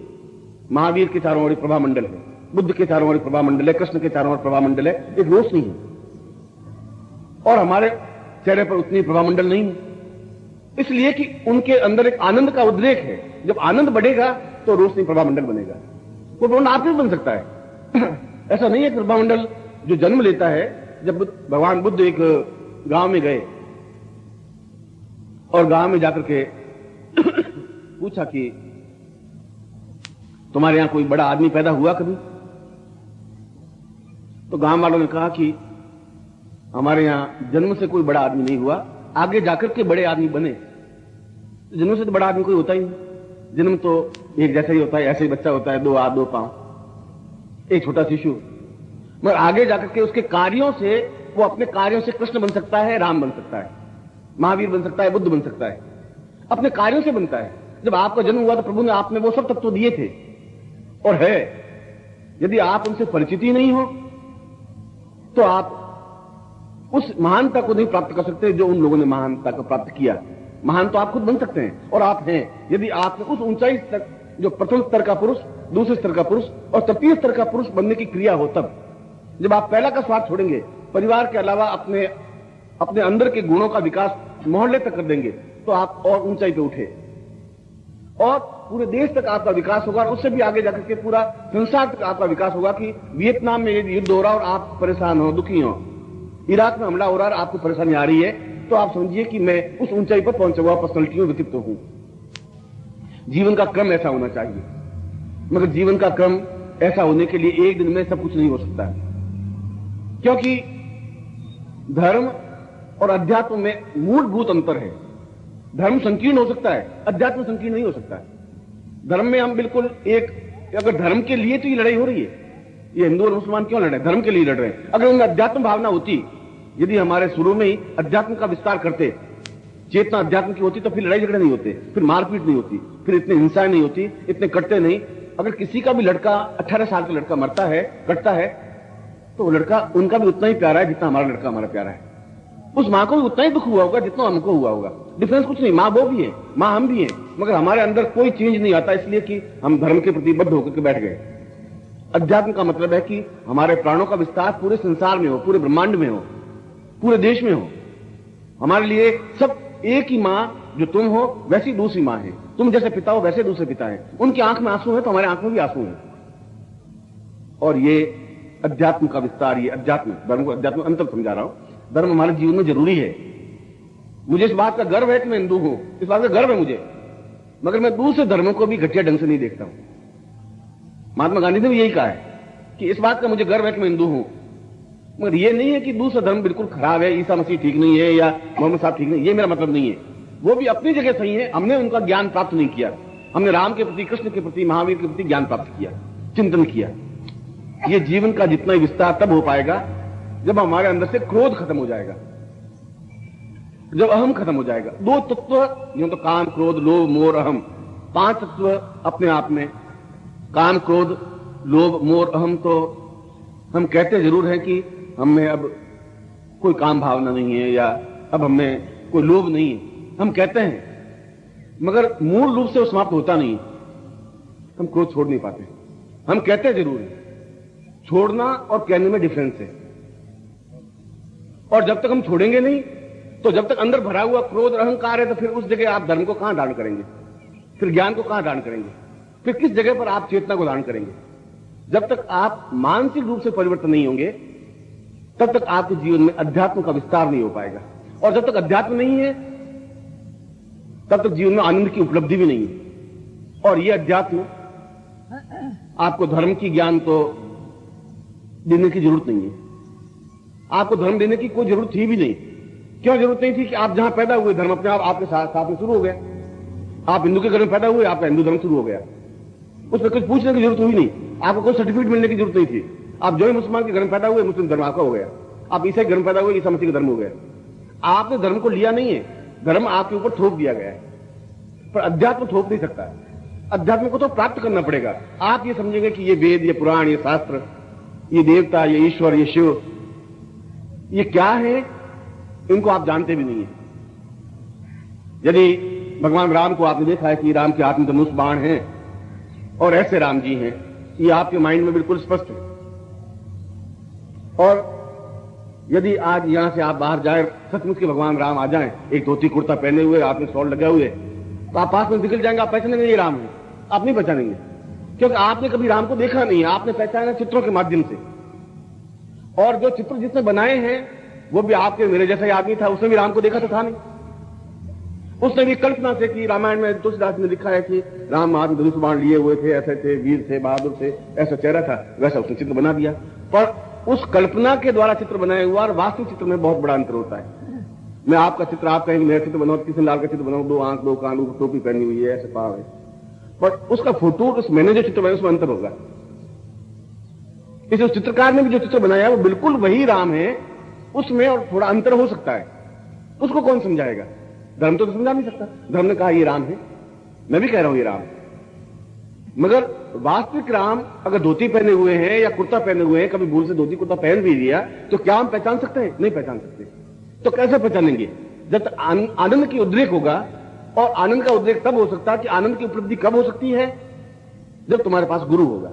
महावीर के चारों ओर एक प्रभा मंडल है, बुद्ध के चारों ओर एक प्रभा मंडल है, कृष्ण के चारों ओर प्रभा मंडल है, एक रोशनी है। और हमारे चेहरे पर उतनी प्रभा मंडल नहीं है, इसलिए कि उनके अंदर एक आनंद का उद्रेक है। जब आनंद बढ़ेगा तो रोशनी प्रभा मंडल बनेगा। वो प्रभा आप भी बन सकता है। ऐसा नहीं है कि प्रभा मंडल जो जन्म लेता है। जब भगवान बुद्ध एक गांव में गए और गांव में जाकर के पूछा कि तुम्हारे यहां कोई बड़ा आदमी पैदा हुआ कभी? तो गांव वालों ने कहा कि हमारे यहां जन्म से कोई बड़ा आदमी नहीं हुआ, आगे जाकर के बड़े आदमी बने। जन्म से तो बड़ा आदमी कोई होता ही नहीं। जन्म तो एक जैसा ही होता है, ऐसे ही बच्चा होता है, 2 हाथ 2 पांव, एक छोटा शिशु। मगर आगे जाकर के उसके कार्यों से, वो अपने कार्यों से कृष्ण बन सकता है, राम बन सकता है, महावीर बन सकता है, बुद्ध बन सकता है। अपने कार्यों से बनता है। जब आपका जन्म हुआ तो प्रभु ने आप में वो सब तत्व दिए थे और है। यदि आप उनसे परिचित ही नहीं हो तो आप उस महानता को नहीं प्राप्त कर सकते जो उन लोगों ने महानता को प्राप्त किया। महान तो आप खुद बन सकते हैं और आप हैं, यदि आप उस ऊंचाई तक, जो प्रथम स्तर का पुरुष, दूसरे स्तर का पुरुष और तृतीय स्तर का पुरुष बनने की क्रिया हो। तब जब आप पहला का स्वार्थ छोड़ेंगे, परिवार के अलावा अपने अंदर के गुणों का विकास मोहल्ले तक कर देंगे, तो आप और ऊंचाई पे उठे और पूरे देश तक आपका विकास होगा। और उससे भी आगे जाकर के पूरा संसार तक आपका विकास होगा कि वियतनाम में यदि युद्ध हो रहा और आप परेशान हो, दुखी हो, इराक में हमला हो रहा और आपको परेशानी आ रही है, तो आप समझिए कि मैं उस ऊंचाई पर पहुंचा हुआ पर्सनैलिटी में व्यक्तित्व हूं। जीवन का क्रम ऐसा होना चाहिए, मगर जीवन का क्रम ऐसा होने के लिए एक दिन में सब कुछ नहीं हो सकता है, क्योंकि धर्म और अध्यात्म में मूलभूत अंतर है। धर्म संकीर्ण हो सकता है, अध्यात्म संकीर्ण नहीं हो सकता है। धर्म में हम बिल्कुल एक, अगर धर्म के लिए तो ये लड़ाई हो रही है, ये हिंदू और मुसलमान क्यों लड़ रहे हैं? धर्म के लिए लड़ रहे हैं। अगर उनमें अध्यात्म भावना होती, यदि हमारे शुरू में ही अध्यात्म का विस्तार करते, चेतना अध्यात्म की होती, तो फिर लड़ाई झगड़े नहीं होते, फिर मारपीट नहीं होती, फिर इतनी हिंसा नहीं होती, इतने कटते नहीं। अगर किसी का भी लड़का, 18 साल का लड़का मरता है, कटता है, तो लड़का उनका भी उतना ही प्यारा है जितना हमारा लड़का हमारा प्यारा है। उस मां को भी उतना ही दुख हुआ होगा जितना हमको हुआ होगा। डिफरेंस कुछ नहीं, मां वो भी है, मां हम भी हैं, मगर हमारे अंदर कोई चेंज नहीं आता, इसलिए कि हम धर्म के प्रति बद्ध होकर के बैठ गए। अध्यात्म का मतलब है कि हमारे प्राणों का विस्तार पूरे संसार में हो, पूरे ब्रह्मांड में हो, पूरे देश में हो। हमारे लिए सब एक ही मां, जो तुम हो वैसी दूसरी मां है, तुम जैसे पिता हो वैसे दूसरे पिता है। उनकी आंख में आंसू है तो हमारे आंख में भी आंसू है। और ये अध्यात्म का विस्तार, ये अध्यात्म, धर्म को अध्यात्म अंतर समझा रहा हूं। धर्म हमारे जीवन में जरूरी है। मुझे इस बात का गर्व है कि मैं हिंदू हूं, इस बात का गर्व है मुझे, मगर मैं दूसरे धर्मों को भी घटिया ढंग से नहीं देखता हूं। महात्मा गांधी ने भी यही कहा है कि इस बात का मुझे गर्व है कि मैं हिंदू हूं, मगर ये नहीं है कि दूसरा धर्म बिल्कुल खराब है, ईसा मसीह ठीक नहीं है या मोहम्मद साहब ठीक नहीं, ये मेरा मतलब नहीं है। वो भी अपनी जगह सही है, हमने उनका ज्ञान प्राप्त नहीं किया। हमने राम के प्रति, कृष्ण के प्रति, महावीर के प्रति ज्ञान प्राप्त किया, चिंतन किया। ये जीवन का जितना ही विस्तार तब हो पाएगा जब हमारे अंदर से क्रोध खत्म हो जाएगा, जब अहम खत्म हो जाएगा। 2 तत्व, यूं तो काम, क्रोध, लोभ, मोह, अहम, 5 तत्व अपने आप में, काम, क्रोध, लोभ, मोह, अहम। तो हम कहते जरूर हैं कि हमें अब कोई काम भावना नहीं है या अब हमें कोई लोभ नहीं है, हम कहते हैं, मगर मूल रूप से वो समाप्त होता नहीं। हम क्रोध छोड़ नहीं पाते। हम कहते जरूर हैं, छोड़ना और कहने में डिफरेंस है। और जब तक हम छोड़ेंगे नहीं, तो जब तक अंदर भरा हुआ क्रोध और अहंकार है, तो फिर उस जगह आप धर्म को कहां धारण करेंगे, फिर ज्ञान को कहां धारण करेंगे, फिर किस जगह पर आप चेतना को धारण करेंगे? जब तक आप मानसिक रूप से परिवर्तन नहीं होंगे, तब तक आपके जीवन में अध्यात्म का विस्तार नहीं हो पाएगा। और जब तक अध्यात्म नहीं है, तब तक जीवन में आनंद की उपलब्धि भी नहीं है। और यह अध्यात्म आपको धर्म की ज्ञान तो देने की जरूरत नहीं है। आपको धर्म देने की कोई जरूरत थी भी नहीं। क्यों जरूरत नहीं थी? कि आप जहां पैदा हुए, धर्म अपने आप आपके साथ में शुरू हो गया। आप हिंदू के घर में पैदा हुए, आपका हिंदू धर्म शुरू हो गया। उसमें कुछ पूछने की जरूरत हुई नहीं, आपको कोई सर्टिफिकेट मिलने की जरूरत नहीं थी। आप जो ही मुसलमान के घर में पैदा हुए, मुस्लिम धर्म आपका हो गया। आप ईसाई घर में पैदा हुए, ईसा मसीह का धर्म हो गया। आपने धर्म को लिया नहीं है, धर्म आपके ऊपर थोप दिया गया है। पर अध्यात्म थोप नहीं सकता। अध्यात्म को तो प्राप्त करना पड़ेगा। आप ये समझेंगे कि ये वेद, ये पुराण, ये शास्त्र, ये देवता, ये ईश्वर, ये शिव, ये क्या है, इनको आप जानते भी नहीं है। यदि भगवान राम को आपने देखा है कि राम के हाथ में धनुष बाण हैं और ऐसे राम जी हैं, ये आपके माइंड में बिल्कुल स्पष्ट है। और यदि आज यहां से आप बाहर जाए, सचमुच के भगवान राम आ जाएं, एक धोती कुर्ता पहने हुए, हाथ में शॉल लगे हुए, तो आप पास में निकल जाएंगे, आप पहचानेंगे ये राम है। आप नहीं पहचानेंगे, क्योंकि आपने कभी राम को देखा नहीं है, आपने पहचाना चित्रों के माध्यम से। और जो चित्र जिसने बनाए हैं वो भी आपके मेरे जैसा ही आदमी था, उसने भी राम को देखा तो था नहीं। उसने भी कल्पना से कि रामायण में तुलसीदास ने लिखा है कि राम हाथ में धनुष बाण लिए हुए थे, ऐसे थे, वीर थे, बहादुर थे, ऐसा चेहरा था, वैसा उसने चित्र बना दिया। पर उस कल्पना के द्वारा चित्र बनाया हुआ और वास्तविक चित्र में बहुत बड़ा अंतर होता है। मैं आपका चित्र, आप कहेंगे मेरा चित्र बनाओ, किसी लाल का चित्र बनाओ, 2 आंख 2 कान, टोपी पहनी हुई है, ऐसे पाव है, पर उसका फोटो, उस मैंने जो चित्र बनाया उसमें अंतर होगा। इस चित्रकार ने भी जो चित्र बनाया वो बिल्कुल वही राम है, उसमें और थोड़ा अंतर हो सकता है। उसको कौन समझाएगा? धर्म तो समझा नहीं सकता। धर्म ने कहा ये राम है, मैं भी कह रहा हूं ये राम है, मगर वास्तविक राम अगर धोती पहने हुए हैं या कुर्ता पहने हुए हैं, कभी भूल से धोती कुर्ता पहन भी दिया, तो क्या हम पहचान सकते हैं? नहीं पहचान सकते। तो कैसे पहचानेंगे? जब तक आनंद की उद्रेक होगा, और आनंद का उद्रेक तब हो सकता है कि आनंद की उपलब्धि कब हो सकती है? जब तुम्हारे पास गुरु होगा,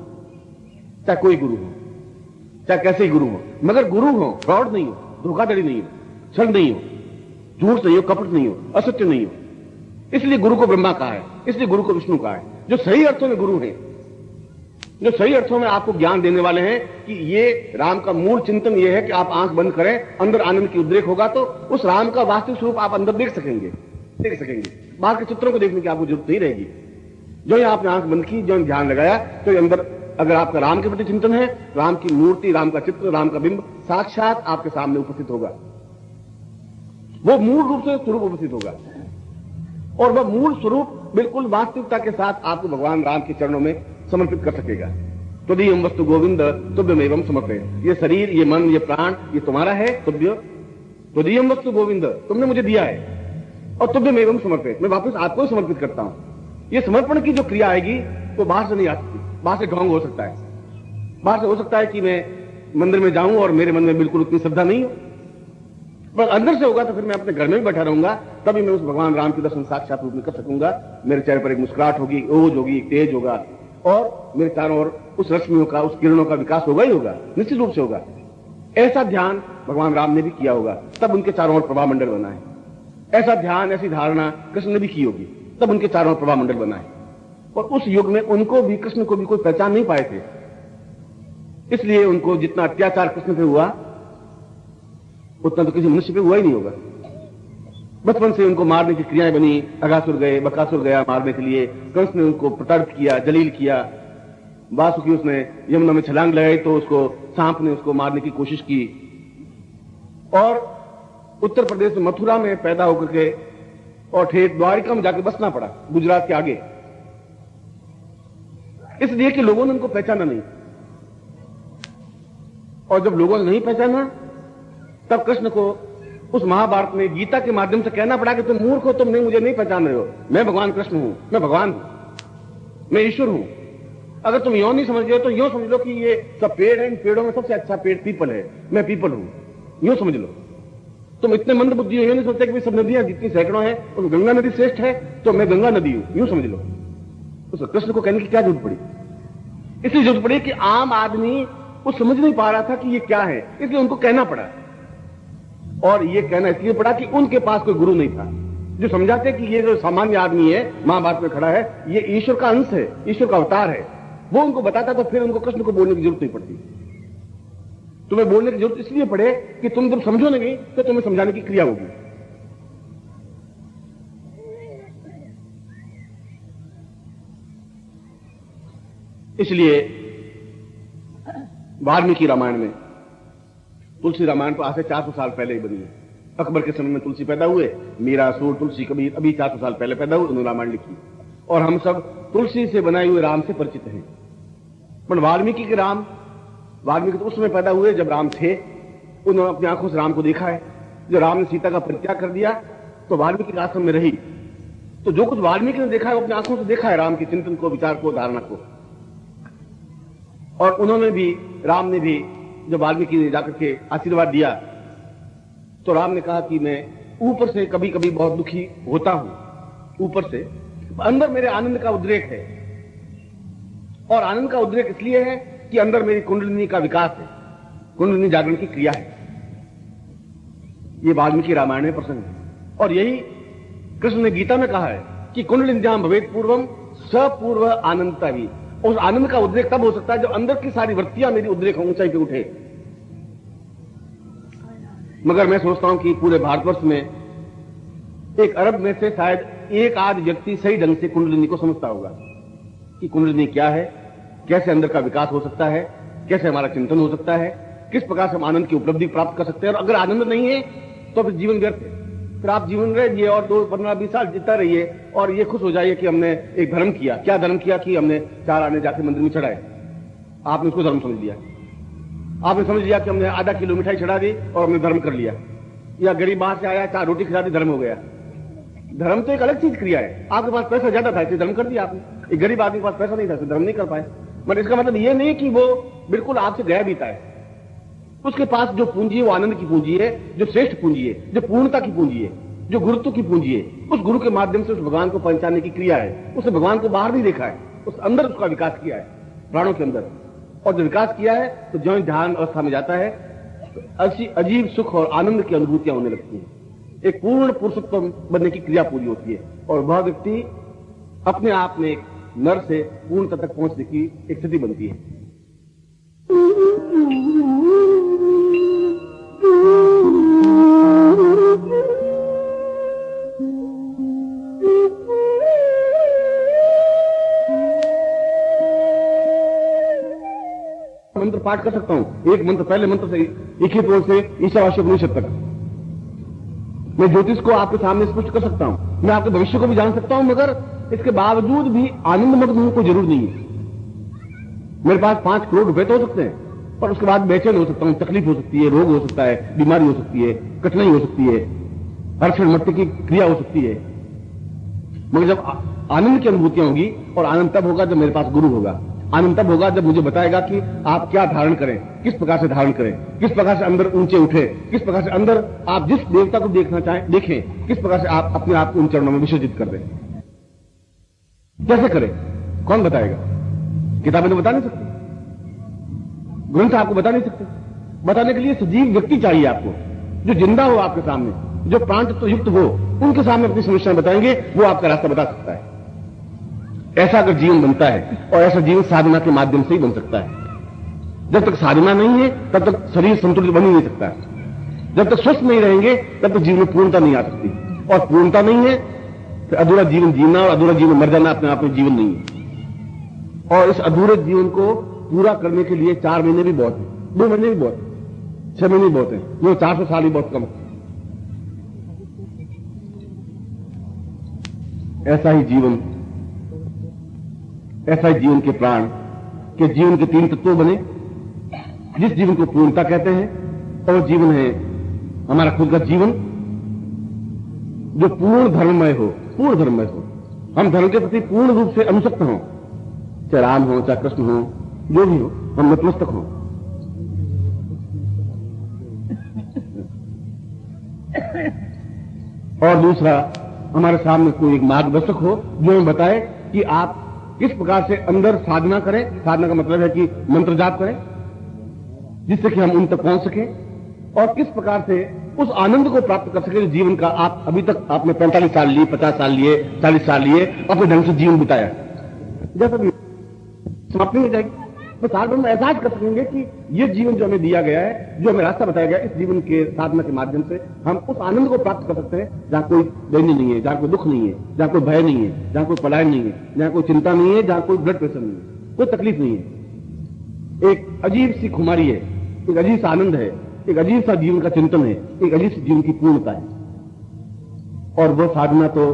चाहे कोई गुरु हो, चाहे कैसे ही गुरु हो, मगर गुरु हो, फ्रॉड नहीं हो, धोखाधड़ी नहीं हो, छल नहीं हो, झूठ नहीं हो, कपट नहीं हो, असत्य नहीं हो। इसलिए गुरु को ब्रह्मा कहा है, इसलिए गुरु को विष्णु कहा है। जो सही अर्थों में गुरु हैं, जो सही अर्थों में आपको ज्ञान देने वाले हैं कि ये राम का मूल चिंतन ये है कि आप आंख बंद करें, अंदर आनंद की उद्रेक होगा, तो उस राम का वास्तविक स्वरूप आप अंदर देख सकेंगे। बाहर के चित्रों को देखने की आपको जरूरत नहीं रहेगी। जो ही आपने आंख बंद की, जो ध्यान लगाया, तो अंदर अगर आपका राम के प्रति चिंतन है, राम की मूर्ति, राम का चित्र, राम का बिंब साक्षात आपके सामने उपस्थित होगा। वो मूल रूप से स्वरूप उपस्थित होगा, और वह मूल स्वरूप बिल्कुल वास्तविकता के साथ आपको भगवान राम के चरणों में समर्पित कर सकेगा। तुभ्यम वस्तु गोविंद तुभ्यमेवं समर्पये। ये शरीर, ये मन, ये प्राण, ये तुम्हारा है। तुभ्यम वस्तु गोविंद, तुमने मुझे दिया है, और तुभ्यमेवं समर्पये, मैं वापस आपको समर्पित करता हूं। ये समर्पण की जो क्रिया आएगी वो बाहर से नहीं आ सकती। बाहर से ढोंग हो सकता है, बाहर से हो सकता है कि मैं मंदिर में जाऊं और मेरे मन में बिल्कुल उतनी श्रद्धा नहीं हो, पर अंदर से होगा तो फिर मैं अपने घर में भी बैठा रहूंगा, तभी मैं उस भगवान राम के दर्शन साक्षात रूप में कर सकूंगा। मेरे चेहरे पर एक मुस्कुराहट होगी, ओज होगी, एक तेज होगा, और मेरे चारों ओर उस रश्मियों का, उस किरणों का विकास होगा ही होगा, निश्चित रूप से होगा। ऐसा ध्यान भगवान राम ने भी किया होगा, तब उनके चारों ओर प्रभा मंडल बना है। ऐसा ध्यान, ऐसी धारणा कृष्ण ने भी की होगी, तब उनके चारों ओर प्रभा मंडल बना है। और उस युग में उनको भी, कृष्ण को भी कोई पहचान नहीं पाए थे, इसलिए उनको जितना अत्याचार कृष्ण पे हुआ उतना तो किसी मनुष्य पे हुआ ही नहीं होगा। बचपन से उनको मारने की क्रियाएं बनी, अगासुर गए, बकासुर गया मारने के लिए, कंस ने उनको प्रताड़ित किया, जलील किया, वासुकी उसने यमुना में छलांग लगाई तो उसको सांप ने उसको मारने की कोशिश की, और उत्तर प्रदेश में मथुरा में पैदा होकर के और ठेठ द्वारिका में जाकर बसना पड़ा, गुजरात के आगे, इसलिए कि लोगों ने उनको पहचाना नहीं। और जब लोगों ने नहीं पहचाना, तब कृष्ण को उस महाभारत में गीता के माध्यम से कहना पड़ा कि तुम मूर्ख हो, तुम नहीं, मुझे नहीं पहचान रहे हो, मैं भगवान कृष्ण हूं, मैं भगवान हूं, मैं ईश्वर हूं। अगर तुम यो नहीं समझ रहे हो तो यो समझ लो कि ये सब पेड़ है, इन पेड़ों में सबसे अच्छा पेड़ पीपल है, मैं पीपल हूं, यो समझ लो। तुम इतने मंद बुद्धि हो, यो नहीं सोचते कि सब नदियां जितनी सैकड़ों हैं उस गंगा नदी श्रेष्ठ है, तो मैं गंगा नदी हूं, यूं समझ लो। उस कृष्ण को कहने की क्या जरूरत पड़ी? इसलिए जरूरत पड़ी कि आम आदमी वो समझ नहीं पा रहा था कि ये क्या है, इसलिए उनको कहना पड़ा। और ये कहना इसलिए पड़ा कि उनके पास कोई गुरु नहीं था जो समझाते कि ये जो सामान्य आदमी है महाभारत में खड़ा है, ये ईश्वर का अंश है, ईश्वर का अवतार है। वो उनको बताता तो फिर उनको कृष्ण को बोलने की जरूरत नहीं पड़ती। तुम्हें बोलने की जरूरत इसलिए पड़े कि तुम जब समझो नहीं तो तुम्हें समझाने की क्रिया होगी। इसलिए वाल्मीकि रामायण में, तुलसी रामायण तो आज से 400 साल पहले ही बनी है। अकबर के समय में तुलसी पैदा हुए, मीरा, सूर, तुलसी, कबीर अभी 400 साल पहले पैदा हुए, उन्होंने रामायण लिखी, और हम सब तुलसी से बनाए हुए राम से परिचित हैं। पर वाल्मीकि के राम, वाल्मीकि तो उस समय पैदा हुए जब राम थे, उन्होंने अपनी आंखों से राम को देखा है। जब राम ने सीता का परित्याग कर दिया तो वाल्मीकि के आश्रम में रही, तो जो कुछ वाल्मीकि ने देखा है वो अपनी आंखों से देखा है, राम के चिंतन को, विचार को, धारणा को। और उन्होंने भी, राम ने भी जब वाल्मीकि ने जाकर के आशीर्वाद दिया तो राम ने कहा कि मैं ऊपर से कभी कभी बहुत दुखी होता हूं, ऊपर से अंदर मेरे आनंद का उद्रेक है। और आनंद का उद्रेक इसलिए है कि अंदर मेरी कुंडलिनी का विकास है, कुंडलिनी जागरण की क्रिया है। ये वाल्मीकि रामायण में प्रसंग है और यही कृष्ण ने गीता में कहा है कि कुंडलिन्याम भवेत पूर्वम सपूर्व आनंदता भी। उस आनंद का उद्रेक तब हो सकता है जब अंदर की सारी वृत्तियां मेरी उद्रेक हो, ऊंचाई पे उठे। मगर मैं सोचता हूं कि पूरे भारतवर्ष में 1 अरब में से शायद एक आध व्यक्ति सही ढंग से कुंडलिनी को समझता होगा कि कुंडलिनी क्या है, कैसे अंदर का विकास हो सकता है, कैसे हमारा चिंतन हो सकता है, किस प्रकार से हम आनंद की उपलब्धि प्राप्त कर सकते हैं। और अगर आनंद नहीं है तो फिर जीवन व्यर्थ है। फिर आप जीवन रहिए और 2, 15, 20 साल जीता रहिए और ये खुश हो जाइए कि हमने एक धर्म किया। क्या धर्म किया कि हमने 4 आने जाके मंदिर में चढ़ाए। आपने उसको धर्म समझ लिया। आपने समझ लिया कि हमने आधा किलो मिठाई चढ़ा दी और हमने धर्म कर लिया। या गरीब बाहर से आया, 4 रोटी खिला दी, धर्म हो गया। धर्म तो एक अलग चीज क्रिया है। आपके पास पैसा ज्यादा था इसलिए धर्म कर दिया आपने। एक गरीब आदमी के पास पैसा नहीं था, धर्म नहीं कर पाए। मगर इसका मतलब ये नहीं कि वो बिल्कुल आपसे गया बीता है। उसके पास जो पूंजी है वो आनंद की पूंजी है, जो श्रेष्ठ पूंजी है, जो पूर्णता की पूंजी है, जो गुरुत्व की पूंजी है। उस गुरु के माध्यम से उस भगवान को पहचानने की क्रिया है। उसने भगवान को बाहर नहीं देखा है, उस अंदर उसका विकास किया है, प्राणों के अंदर। और जो विकास किया है तो जो ध्यान अवस्था में जाता है तो ऐसी अजीब सुख और आनंद की अनुभूतियां होने लगती हैं। एक पूर्ण पुरुषत्व बनने की क्रिया पूरी होती है और वह व्यक्ति अपने आप में एक नर से पूर्णता तक पहुंचने की एक स्थिति बनती है। मंत्र पाठ कर सकता हूं, एक मंत्र, पहले मंत्र से एक ही तौर से ईशावास्य उपनिषद तक। मैं ज्योतिष को आपके सामने स्पष्ट कर सकता हूं, मैं आपके भविष्य को भी जान सकता हूं, मगर इसके बावजूद भी आनंदमग्न होने को जरूर नहीं है। मेरे पास 5 करोड़ रुपए तो हो सकते हैं पर उसके बाद बेचैन हो सकता हूं, तकलीफ हो सकती है, रोग हो सकता है, बीमारी हो सकती है, कठिनाई हो सकती है, हर क्षण मृत्यु की क्रिया हो सकती है। मगर जब आनंद की अनुभूतियां होगी, और आनंद तब होगा जब मेरे पास गुरु होगा। आनंद तब होगा जब मुझे बताएगा कि आप क्या धारण करें, किस प्रकार से धारण करें, किस प्रकार से अंदर ऊंचे उठे, किस प्रकार से अंदर आप जिस देवता को देखना चाहें देखें, किस प्रकार से आप अपने आप को उन चरणों में विसर्जित कर दें। कैसे करें, कौन बताएगा? किताबें तो बता नहीं सकती, ग्रंथ आपको बता नहीं सकते। बताने के लिए सजीव व्यक्ति चाहिए आपको, जो जिंदा हो आपके सामने, जो प्राण तत्व युक्त हो। उनके सामने अपनी समस्याएं बताएंगे, वो आपका रास्ता बता सकता है। ऐसा अगर जीवन बनता है, और ऐसा जीवन साधना के माध्यम से ही बन सकता है। जब तक साधना नहीं है तब तक शरीर संतुलित बन ही नहीं सकता। जब तक स्वस्थ नहीं रहेंगे तब तक जीवन में पूर्णता नहीं आ सकती, और पूर्णता नहीं है तो अधूरा जीवन जीना, और अधूरा जीवन मर जाना अपने आप में जीवन नहीं है। और इस अधूरे जीवन को पूरा करने के लिए 4 महीने भी बहुत है, 2 महीने भी बहुत है, 6 महीने भी बहुत है, वो 400 साल ही बहुत कम है। ऐसा ही जीवन के प्राण के जीवन के 3 तत्व बने, जिस जीवन को पूर्णता कहते हैं। और जीवन है हमारा खुद का जीवन, जो पूर्ण धर्ममय हो, पूर्ण धर्ममय हो। हम धर्म के प्रति पूर्ण रूप से अनुसक्त हों, चाहे राम हो, चाहे कृष्ण हो, जो भी हो, हम नतमस्तक हों। और दूसरा, हमारे सामने कोई एक मार्गदर्शक हो जो हमें बताए कि आप किस प्रकार से अंदर साधना करें। साधना का मतलब है कि मंत्र जाप करें, जिससे कि हम उन तक पहुंच सकें, और किस प्रकार से उस आनंद को प्राप्त कर सके जो जीवन का आप अभी तक आपने 45 साल लिए, 50 साल लिए, 40 साल लिए, अपने ढंग से जीवन बिताया। जैसा भी समाप्ति हो जाएगी तो साल भर में एहसास कर सकेंगे कि ये जीवन जो हमें दिया गया है, जो हमें रास्ता बताया गया, इस जीवन के साधना के माध्यम से हम उस आनंद को प्राप्त कर सकते हैं जहां कोई दैन्य नहीं है, जहां कोई दुख नहीं है, जहां कोई भय नहीं है, जहां कोई पलायन नहीं है, जहां कोई चिंता नहीं है, जहां कोई ब्लड प्रेशर नहीं है, कोई तकलीफ नहीं है। एक अजीब सी खुमारी है, एक अजीब सा आनंद है, एक अजीब सा जीवन का चिंतन है, एक अजीब सी जीवन की पूर्णता है। और वह साधना तो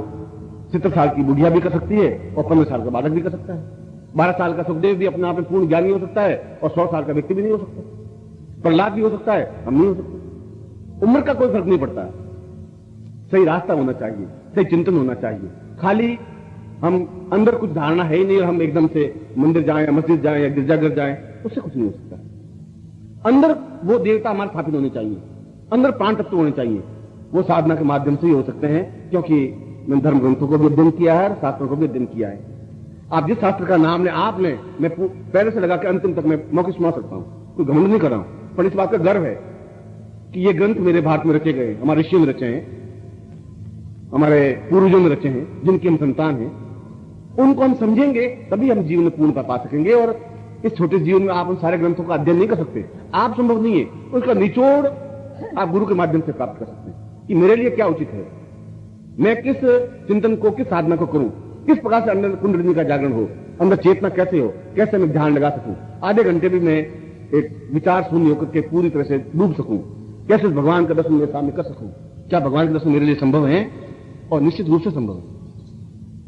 70 साल की बुढ़िया भी कर सकती है और 15 साल का बालक भी कर सकता है। 12 साल का सुखदेव भी अपने आप में पूर्ण ज्ञानी हो सकता है और 100 साल का व्यक्ति भी नहीं हो सकता। प्रहलाद भी हो सकता है, हम नहीं हो सकते। उम्र का कोई फर्क नहीं पड़ता। सही रास्ता होना चाहिए, सही चिंतन होना चाहिए। खाली हम अंदर कुछ धारणा है ही नहीं और हम एकदम से मंदिर जाएं या मस्जिद जाएं या गिरजाघर जाएं, उससे कुछ नहीं हो सकता। अंदर वो देवता हमारे स्थापित होने चाहिए, अंदर प्राण तत्व होने चाहिए, वो साधना के माध्यम से ही हो सकते हैं, क्योंकि मैंने धर्म ग्रंथों को भी अध्ययन किया है और शास्त्रों को भी अध्ययन किया है। आप जिस शास्त्र का नाम लें, आप लें, मैं पहले से लगा के अंतिम तक मैं मौके सुना सकता हूं, कोई घमंड नहीं कर रहा हूं, पर इस बात का गर्व है कि ये ग्रंथ मेरे भारत में रचे गए, हमारे ऋषियों में रचे हैं, हमारे पूर्वजों में रचे हैं, जिनके हम संतान हैं। उनको हम समझेंगे तभी हम जीवन में पूर्णता पा सकेंगे। और इस छोटे जीवन में आप उन सारे ग्रंथों का अध्ययन नहीं कर सकते, आप संभव नहीं है। उसका निचोड़ आप गुरु के माध्यम से प्राप्त कर सकते हैं कि मेरे लिए क्या उचित है, मैं किस चिंतन को, किस साधना को करूं, किस प्रकार से अंदर कुंडलिनी का जागरण हो, अंदर चेतना कैसे हो, कैसे मैं ध्यान लगा सकूं, आधे घंटे भी मैं एक विचार शून्य होकर के पूरी तरह से डूब सकूं, कैसे भगवान का दर्शन मेरे सामने कर सकूं। क्या भगवान का दर्शन मेरे लिए संभव है? और निश्चित रूप से संभव है,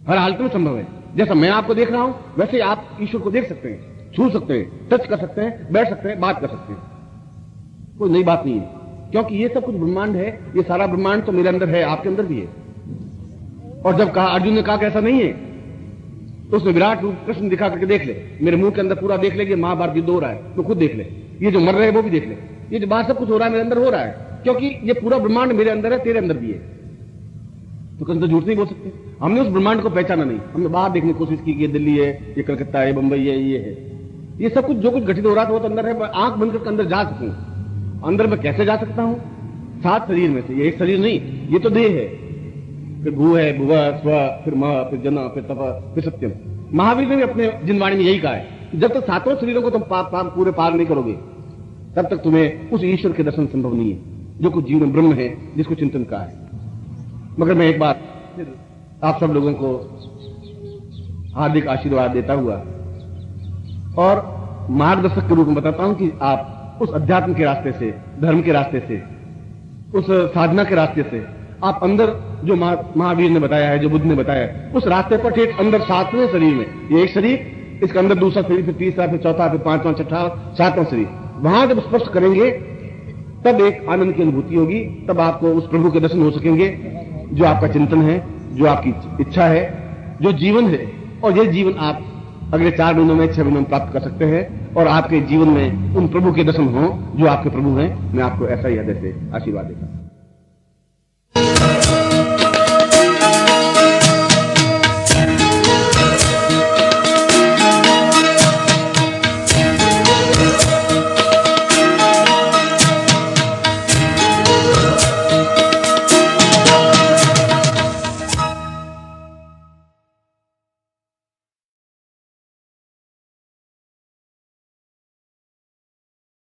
हर हालत में संभव है। जैसा मैं आपको देख रहा हूं वैसे ही आप ईश्वर को देख सकते हैं, छू सकते हैं, टच कर सकते हैं, बैठ सकते हैं, बात कर सकते हैं। कोई नई बात नहीं है, क्योंकि ये सब कुछ ब्रह्मांड है। ये सारा ब्रह्मांड तो मेरे अंदर है, आपके अंदर भी है। और जब कहा अर्जुन ने कहा कि ऐसा नहीं है, तो उसने विराट रूप कृष्ण दिखा करके देख ले, मेरे मुंह के अंदर पूरा देख ले कि महाभारत युद्ध हो रहा है, तो खुद देख ले, ये जो मर रहे हैं वो भी देख ले, ये जो बाहर सब कुछ हो रहा है मेरे अंदर हो रहा है, क्योंकि ये पूरा ब्रह्मांड मेरे अंदर है, तेरे अंदर भी है। तो कहीं तो झूठ नहीं बोल सकते। हमने उस ब्रह्मांड को पहचाना नहीं, हमने बाहर देखने की कोशिश की कि ये दिल्ली है, ये कलकत्ता है, बंबई है, ये है। ये सब कुछ जो कुछ घटित हो रहा था वो तो अंदर है। मैं आंख बंद करके अंदर जा सकूं, अंदर मैं कैसे जा सकता हूं? 7 शरीर में से ये एक शरीर नहीं, ये तो देह है, फिर भू है, भुव, स्व, फिर मह, फिर जन, फिर तप, फिर सत्यम। महावीर ने भी अपने जिनवाणी में यही कहा है, जब तक 7 शरीरों को तुम पूरे पार नहीं करोगे तब तक तुम्हें उस ईश्वर के दर्शन संभव नहीं है जो कुछ जीवन ब्रह्म है, जिसको चिंतन का है। मगर मैं एक बार फिर आप सब लोगों को हार्दिक आशीर्वाद देता हुआ और मार्गदर्शक के रूप में बताता हूं कि आप उस अध्यात्म के रास्ते से, धर्म के रास्ते से, उस साधना के रास्ते से आप अंदर जो महावीर ने बताया है, जो बुद्ध ने बताया है, उस रास्ते पर ठीक अंदर 7वें शरीर में, ये एक शरीर, इसके अंदर दूसरा शरीर, फिर तीसरा, फिर चौथा, फिर 5वां, 6वां, 7वां शरीर, वहां जब स्पष्ट करेंगे तब एक आनंद की अनुभूति होगी, तब आपको उस प्रभु के दर्शन हो सकेंगे जो आपका चिंतन है, जो आपकी इच्छा है, जो जीवन है। और यह जीवन आप अगले 4 महीनों में, 6 महीनों में प्राप्त कर सकते हैं और आपके जीवन में उन प्रभु के दर्शन हो जो आपके प्रभु हैं। मैं आपको ऐसा ही हृदय से आशीर्वाद देता हूं।